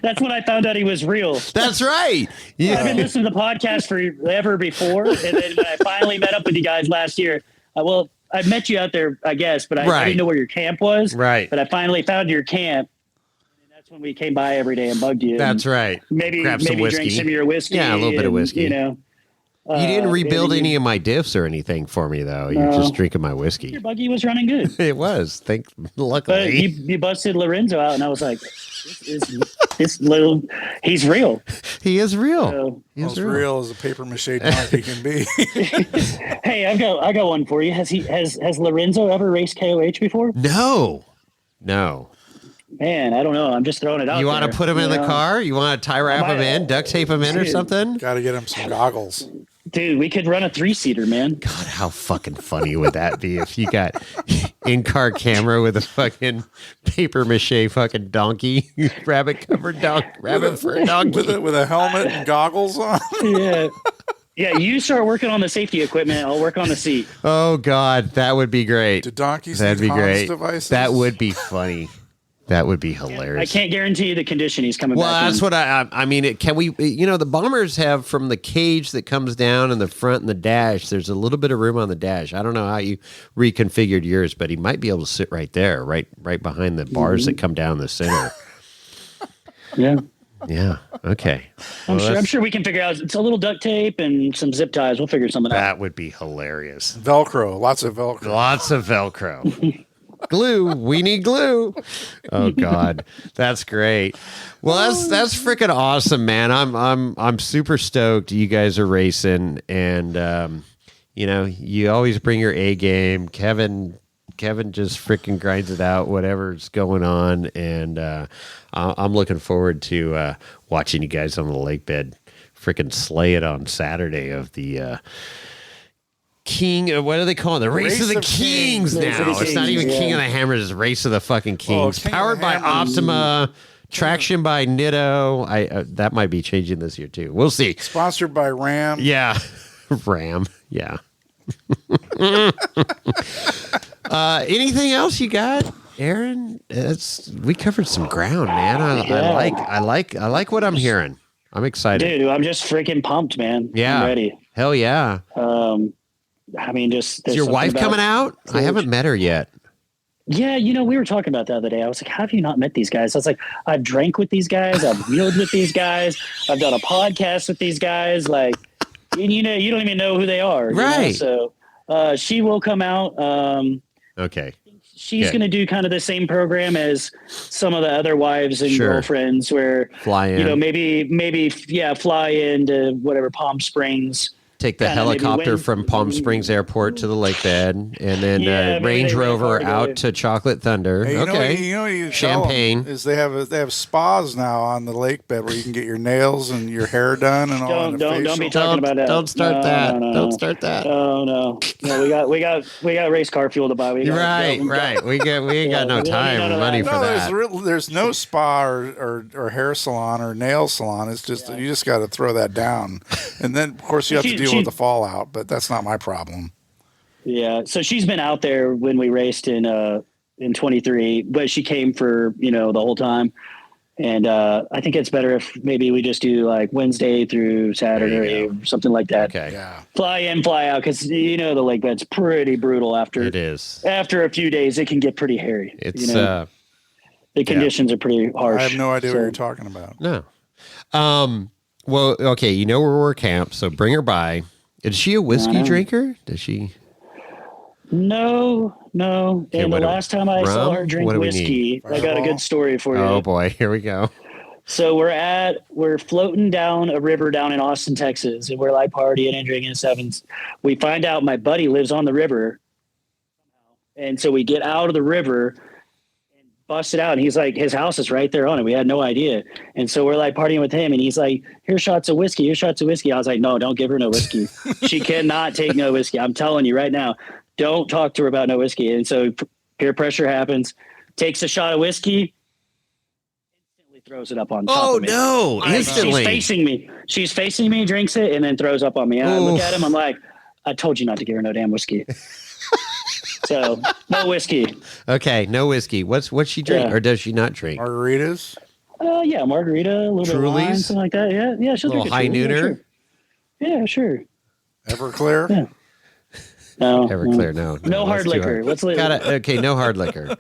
That's when I found out he was real. That's right. Yeah. I've been listening to the podcast forever before, and then when I finally met up with you guys last year, I met you out there, I guess, but I didn't know where your camp was. Right. But I finally found your camp. And that's when we came by every day and bugged you. That's right. Maybe drink some of your whiskey. Yeah, a little bit of whiskey. You didn't rebuild any of my diffs or anything for me, though. You're just drinking my whiskey. Your buggy was running good. It was. Luckily. But you busted Lorenzo out, and I was like, this little, he's real. He is real. So, as real as a paper mache donkey can be. Hey, I got one for you. Has Lorenzo ever raced KOH before? No. Man, I don't know. I'm just throwing it out. You want to put him in the car? You want to tie wrap him in, duct tape him in or something? Got to get him some goggles. Dude, we could run a 3-seater, man. God, how fucking funny would that be if you got in-car camera with a fucking paper mache fucking donkey, rabbit for a donkey. With a helmet and goggles on? Yeah, you start working on the safety equipment. I'll work on the seat. Oh, God, that would be great. Do donkeys That'd be great. Devices? That would be funny. That would be hilarious. I can't guarantee you the condition he's coming back in. Well, that's what I mean. Can we, the Bombers have from the cage that comes down in the front and the dash, there's a little bit of room on the dash. I don't know how you reconfigured yours, but he might be able to sit right there, right behind the bars that come down the center. Yeah. Yeah. Okay. I'm sure we can figure out. It's a little duct tape and some zip ties. We'll figure something out. That would be hilarious. Velcro. Lots of Velcro. Lots of Velcro. Glue. We need glue. Oh God, that's great. Well, that's freaking awesome, man. I'm super stoked. You guys are racing, and you always bring your A game. Kevin Kevin just freaking grinds it out, whatever's going on. And I'm looking forward to watching you guys on the lake bed freaking slay it on Saturday of the King, what do they call it? The Race of the Kings now. It's not even King of the Hammers, it's Race of the fucking Kings. Powered by Optima, traction by Nitto. That might be changing this year too. We'll see. Sponsored by Ram. Yeah. Ram. Yeah. Anything else you got, Aaron? We covered some ground, man. I like what I'm hearing. I'm excited. Dude, I'm just freaking pumped, man. Yeah. I'm ready. Hell yeah. I mean, just is your wife coming out? I haven't met her yet. Yeah, we were talking about the other day. I was like, how have you not met these guys? I was like, I've drank with these guys. I've wheeled with these guys. I've done a podcast with these guys. Like, you don't even know who they are. Right. So she will come out. Okay. She's going to do kind of the same program as some of the other wives and girlfriends where, fly in. Maybe fly into whatever Palm Springs. Take the helicopter from Palm Springs Airport to the lake bed, and then Range Rover out to Chocolate Thunder. Hey, okay, Champagne. Is they have spas now on the lake bed where you can get your nails and your hair done and all. Don't be talking about that. Don't start that. No. Don't start that. No. We got race car fuel to buy. Right. We ain't got no time or money for that. There's no spa or hair salon or nail salon. It's just you just got to throw that down, and then of course you have to deal with the fallout. But that's not my problem. Yeah. So she's been out there when we raced in 23, but she came for the whole time. And I think it's better if maybe we just do like Wednesday through Saturday or something like that. Okay. Yeah. Fly in, fly out, because the lake bed's pretty brutal after. It is. After a few days, it can get pretty hairy. It's the conditions are pretty harsh. I have no idea what you're talking about. No. Well, okay, where we're camped, so bring her by. Is she a whiskey drinker? Does she? No. Okay, and the last time I saw her drink whiskey, I got a good story for you. Oh boy, here we go. So we're floating down a river down in Austin, Texas, and we're like partying and drinking stuff. And we find out my buddy lives on the river, and so we get out of the river and bust it out. And he's like, his house is right there on it. We had no idea, and so we're like partying with him, and he's like, "Here's shots of whiskey. Here's shots of whiskey." I was like, "No, don't give her no whiskey. She cannot take no whiskey. I'm telling you right now." Don't talk to her about no whiskey. And so peer pressure happens, takes a shot of whiskey, instantly throws it up on top of me. Oh, no, instantly. She's facing me, drinks it, and then throws up on me. And I look at him, I'm like, I told you not to give her no damn whiskey. So, no whiskey. Okay, no whiskey. What's she drink, or does she not drink? Margaritas? Yeah, margarita, a little bit of wine, something like that. Yeah, she'll drink a high nooner? Yeah, sure. Everclear? Yeah. No, Everclear, no. No hard liquor. Okay, no hard liquor.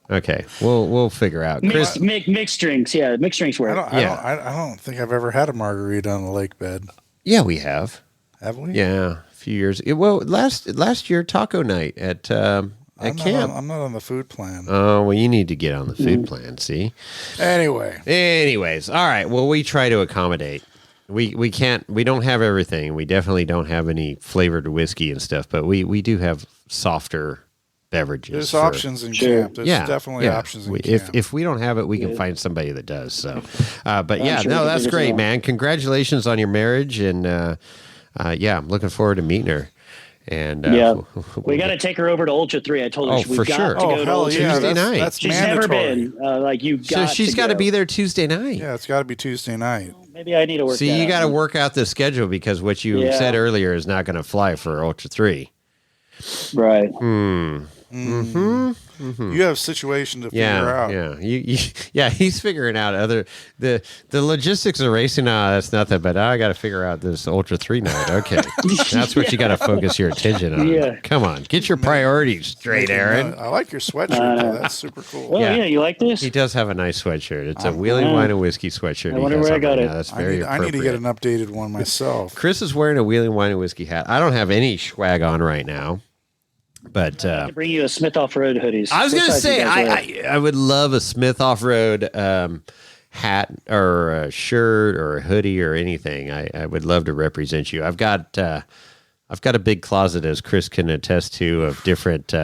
Okay, we'll figure out. Chris, mixed drinks. Yeah, mixed drinks work. I don't think I've ever had a margarita on the lake bed. Yeah, we have. Have we? Yeah, a few years. Last year taco night at camp. I'm not on the food plan. Oh, well, you need to get on the food plan. See. Anyways, all right. Well, we try to accommodate. We don't have everything. We definitely don't have any flavored whiskey and stuff, but we do have softer beverages. There's options in camp. There's definitely options in camp. If we don't have it, we can find somebody that does. So, that's great, man. Congratulations on your marriage, and I'm looking forward to meeting her. And we got to take her over to Ultra 3. I told her we've got to go to Ultra Tuesday night. That's she's mandatory. Never been. So she's got to be there Tuesday night. Yeah, it's got to be Tuesday night. Maybe I need to work. See, you got to work out the schedule because what you said earlier is not going to fly for Ultra 3. Right. You have a situation to figure out. Yeah, he's figuring out the logistics of racing. That's nothing, but I got to figure out this Ultra 3 night. Okay, that's what you got to focus your attention on. Yeah. Come on, get your priorities straight, Aaron. I like your sweatshirt. Though. That's super cool. Well, yeah, you like this? He does have a nice sweatshirt. It's a Wheeling Wine and Whiskey sweatshirt. I wonder where I got it. That's very appropriate. I need to get an updated one myself. Chris is wearing a Wheeling Wine and Whiskey hat. I don't have any swag on right now. But I bring you a Smith Off-Road hoodies. I was going to say I would love a Smith Off-Road hat or a shirt or a hoodie or anything. I would love to represent you. I've got I've got a big closet, as Chris can attest to, of different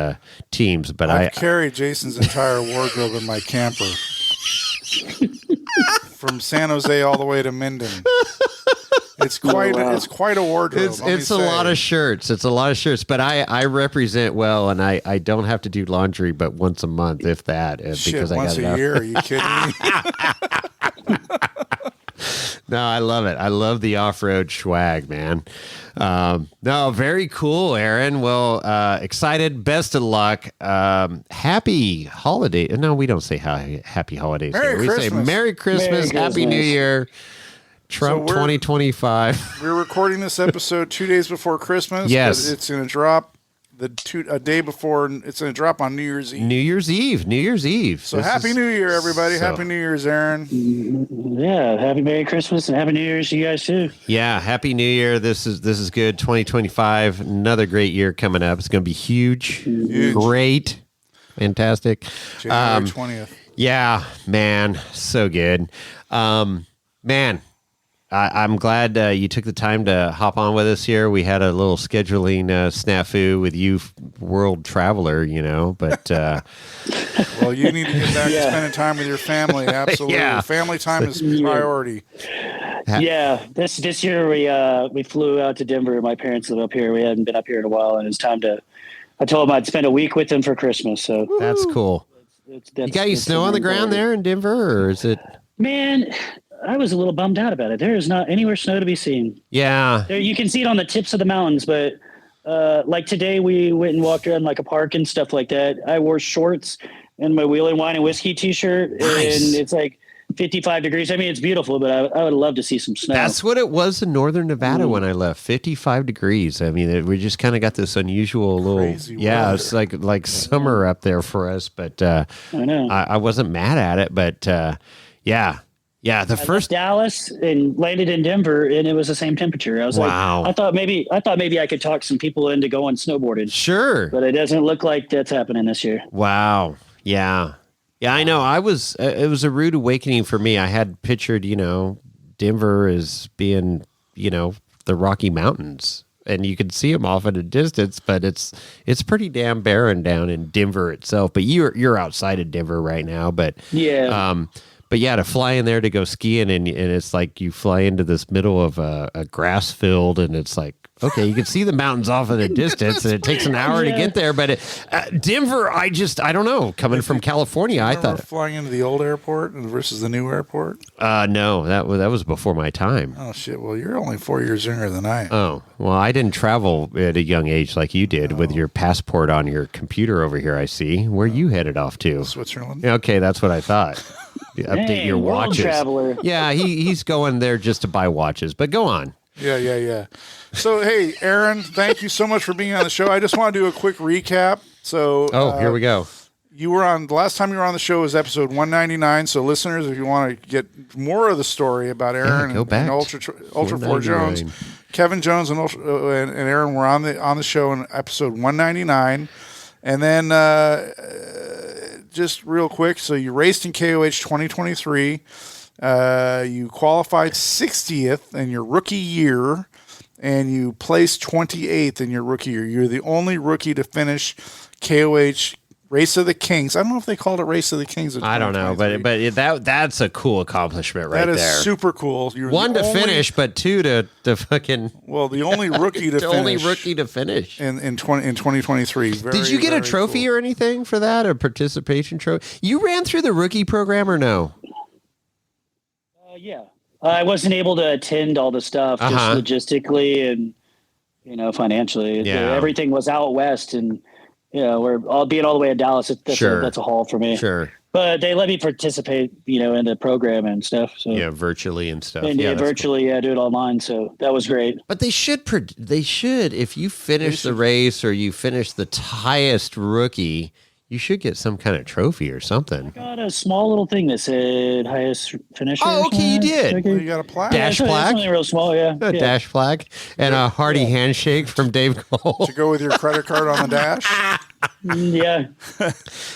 teams. But I've carried Jason's entire wardrobe in my camper from San Jose all the way to Minden. It's quite a wardrobe. It's a lot of shirts. It's a lot of shirts. But I represent well, and I don't have to do laundry but once a month, if that. Shit, because once I got a year? Are you kidding me? No, I love it. I love the off-road swag, man. No, very cool, Aaron. Well, excited. Best of luck. Happy holiday. No, we don't say happy holidays. Merry We say Christmas. Merry Christmas. Merry Happy New Christmas. Year. Trump So 2025. We're recording this episode 2 days before Christmas. Yes. But it's going to drop a day before. It's going to drop on New Year's Eve. New Year's Eve. So Happy New Year, everybody. Happy New Year's, Aaron. Yeah, happy Merry Christmas and Happy New Year's to you guys too. Yeah, Happy New Year. This is good. 2025, another great year coming up. It's going to be huge. Great. Fantastic. January 20th. Yeah, man, so good. Man, I'm glad you took the time to hop on with us here. We had a little scheduling snafu with you, world traveler, but Well, you need to get back to spending time with your family. Absolutely. Yeah. Family time is priority. Yeah, this year we flew out to Denver. My parents live up here. We hadn't been up here in a while, and it's time to. I told them I'd spend a week with them for Christmas. So that's cool. You got any that's snow on the ground there in Denver, or is it? Man, I was a little bummed out about it. There is not anywhere snow to be seen. Yeah. There, you can see it on the tips of the mountains, but like today we went and walked around like a park and stuff like that. I wore shorts and my Wheel and Wine and Whiskey t-shirt, Nice. and it's like 55 degrees. I mean, it's beautiful, but I would love to see some snow. That's what it was in northern Nevada when I left. 55 degrees. I mean, we just kind of got this unusual little, Crazy yeah, weather. it's like summer up there for us. But I know. I wasn't mad at it. But yeah, the I left first. Dallas and landed in Denver, and it was the same temperature. I was Wow. like, I thought maybe I could talk some people into going snowboarding, Sure. but it doesn't look like that's happening this year. Wow. Yeah. Yeah, I know. It was a rude awakening for me. I had pictured, Denver as being, the Rocky Mountains, and you could see them off at a distance, but it's pretty damn barren down in Denver itself. But you're outside of Denver right now, but Yeah. but yeah, to fly in there to go skiing, and it's like you fly into this middle of a grass field, and it's like, okay, you can see the mountains off at a distance, and it takes an hour to get there. But Denver, I don't know. Coming from California, I Remember thought, flying into the old airport versus the new airport. no, that was before my time. Oh shit! Well, you're only 4 years younger than I am. Oh, well, I didn't travel at a young age like you did with your passport on your computer over here, I see. Where you headed off to? Switzerland. Okay, that's what I thought. Update Dang, your world watches. traveler. Yeah, he's going there just to buy watches, but go on. Yeah. So, hey, Aaron, thank you so much for being on the show. I just want to do a quick recap. So, Here we go. You were on the last time you were on the show was episode 199. So, listeners, if you want to get more of the story about Aaron go back. and Ultra 4 Jones, 199. Kevin Jones and Aaron were on the show in episode 199. And then just real quick, so you raced in KOH 2023. You qualified 60th in your rookie year, and you placed 28th in your rookie year. You're the only rookie to finish KOH Race of the Kings. I don't know if they called it Race of the Kings. In I don't know, but 2023. that's a cool accomplishment right that is there. super cool. You're One the to only- finish, but two to fucking Well, the only rookie to the finish. only rookie to finish. in 2023. Did you get a trophy or anything for that? A participation trophy? You ran through the rookie program or no? Yeah. I wasn't able to attend all the stuff just logistically and, financially. Yeah. Everything was out west, and, we're all being all the way in Dallas. That's a haul for me. Sure. But they let me participate, in the program and stuff. So Yeah, virtually and stuff. and yeah, that's virtually, do it online. So that was great. But they should if you finish the race or you finish the highest rookie, you should get some kind of trophy or something. Got a small little thing that said highest finisher. Oh, okay, you did. You got a plaque. Dash it's flag? something real small, yeah. A dash flag and a hearty handshake from Dave Cole. To go with your credit card on the dash. Yeah. All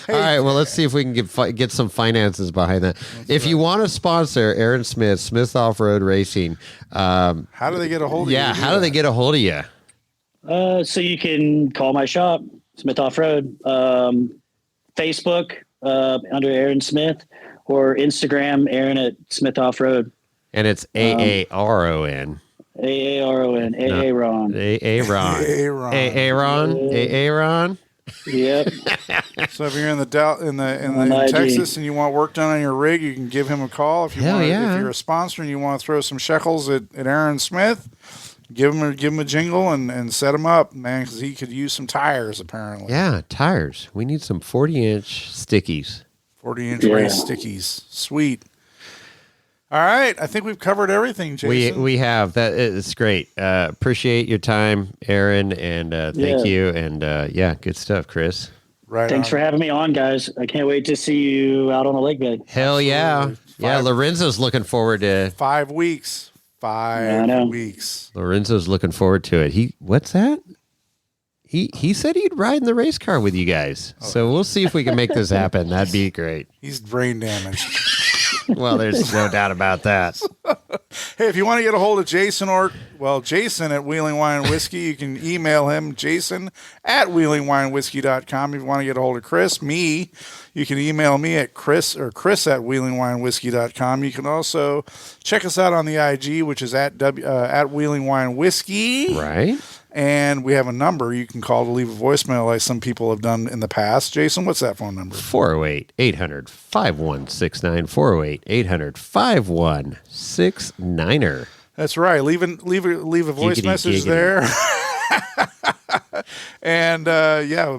right, well, let's see if we can get some finances behind that. If you want to sponsor Aaron Smith Off-Road Racing, How do they get a hold of you? how do they get a hold of you? So you can call my shop, Smith Off Road, Facebook under Aaron Smith, or Instagram Aaron at Smith Off Road. And it's AARON. AARON. Aaron. Aaron. Yep. So if you're in in Texas and you want work done on your rig, you can give him a call. If you Hell want, yeah. if you're a sponsor and you want to throw some shekels at Aaron Smith, give him a jingle and set him up, man, because he could use some tires apparently. Yeah, tires. We need some 40-inch stickies. 40-inch race stickies. Sweet. All right, I think we've covered everything, Jason. We have that. It's great. Appreciate your time, Aaron, and thank you. And good stuff, Chris. Right. Thanks for having me on, guys. I can't wait to see you out on the lake bed. Hell yeah. Yeah, Lorenzo's looking forward to 5 weeks. 5 weeks. Lorenzo's looking forward to it. What's that? He said he'd ride in the race car with you guys. So we'll see if we can make this happen. That'd be great. He's brain damaged. Well, there's no doubt about that. Hey, if you want to get a hold of Jason Jason at Wheeling Wine and Whiskey, you can email him, Jason at wheelingwinewhiskey.com. If you want to get a hold of Chris, you can email me at Chris at wheelingwinewhiskey.com. You can also check us out on the IG, which is at Wheeling Wine Whiskey. Right. And we have a number you can call to leave a voicemail like some people have done in the past. Jason, what's that phone number? 408-800-5169. 408-800-5169. That's right. Leave a voice message there. And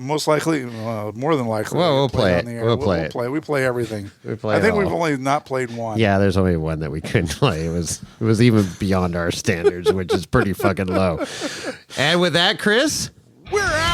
most likely, more than likely, we'll play it. We'll play it. We play everything. I think we've only not played one. Yeah, there's only one that we couldn't play. It was even beyond our standards, which is pretty fucking low. And with that, Chris, we're out.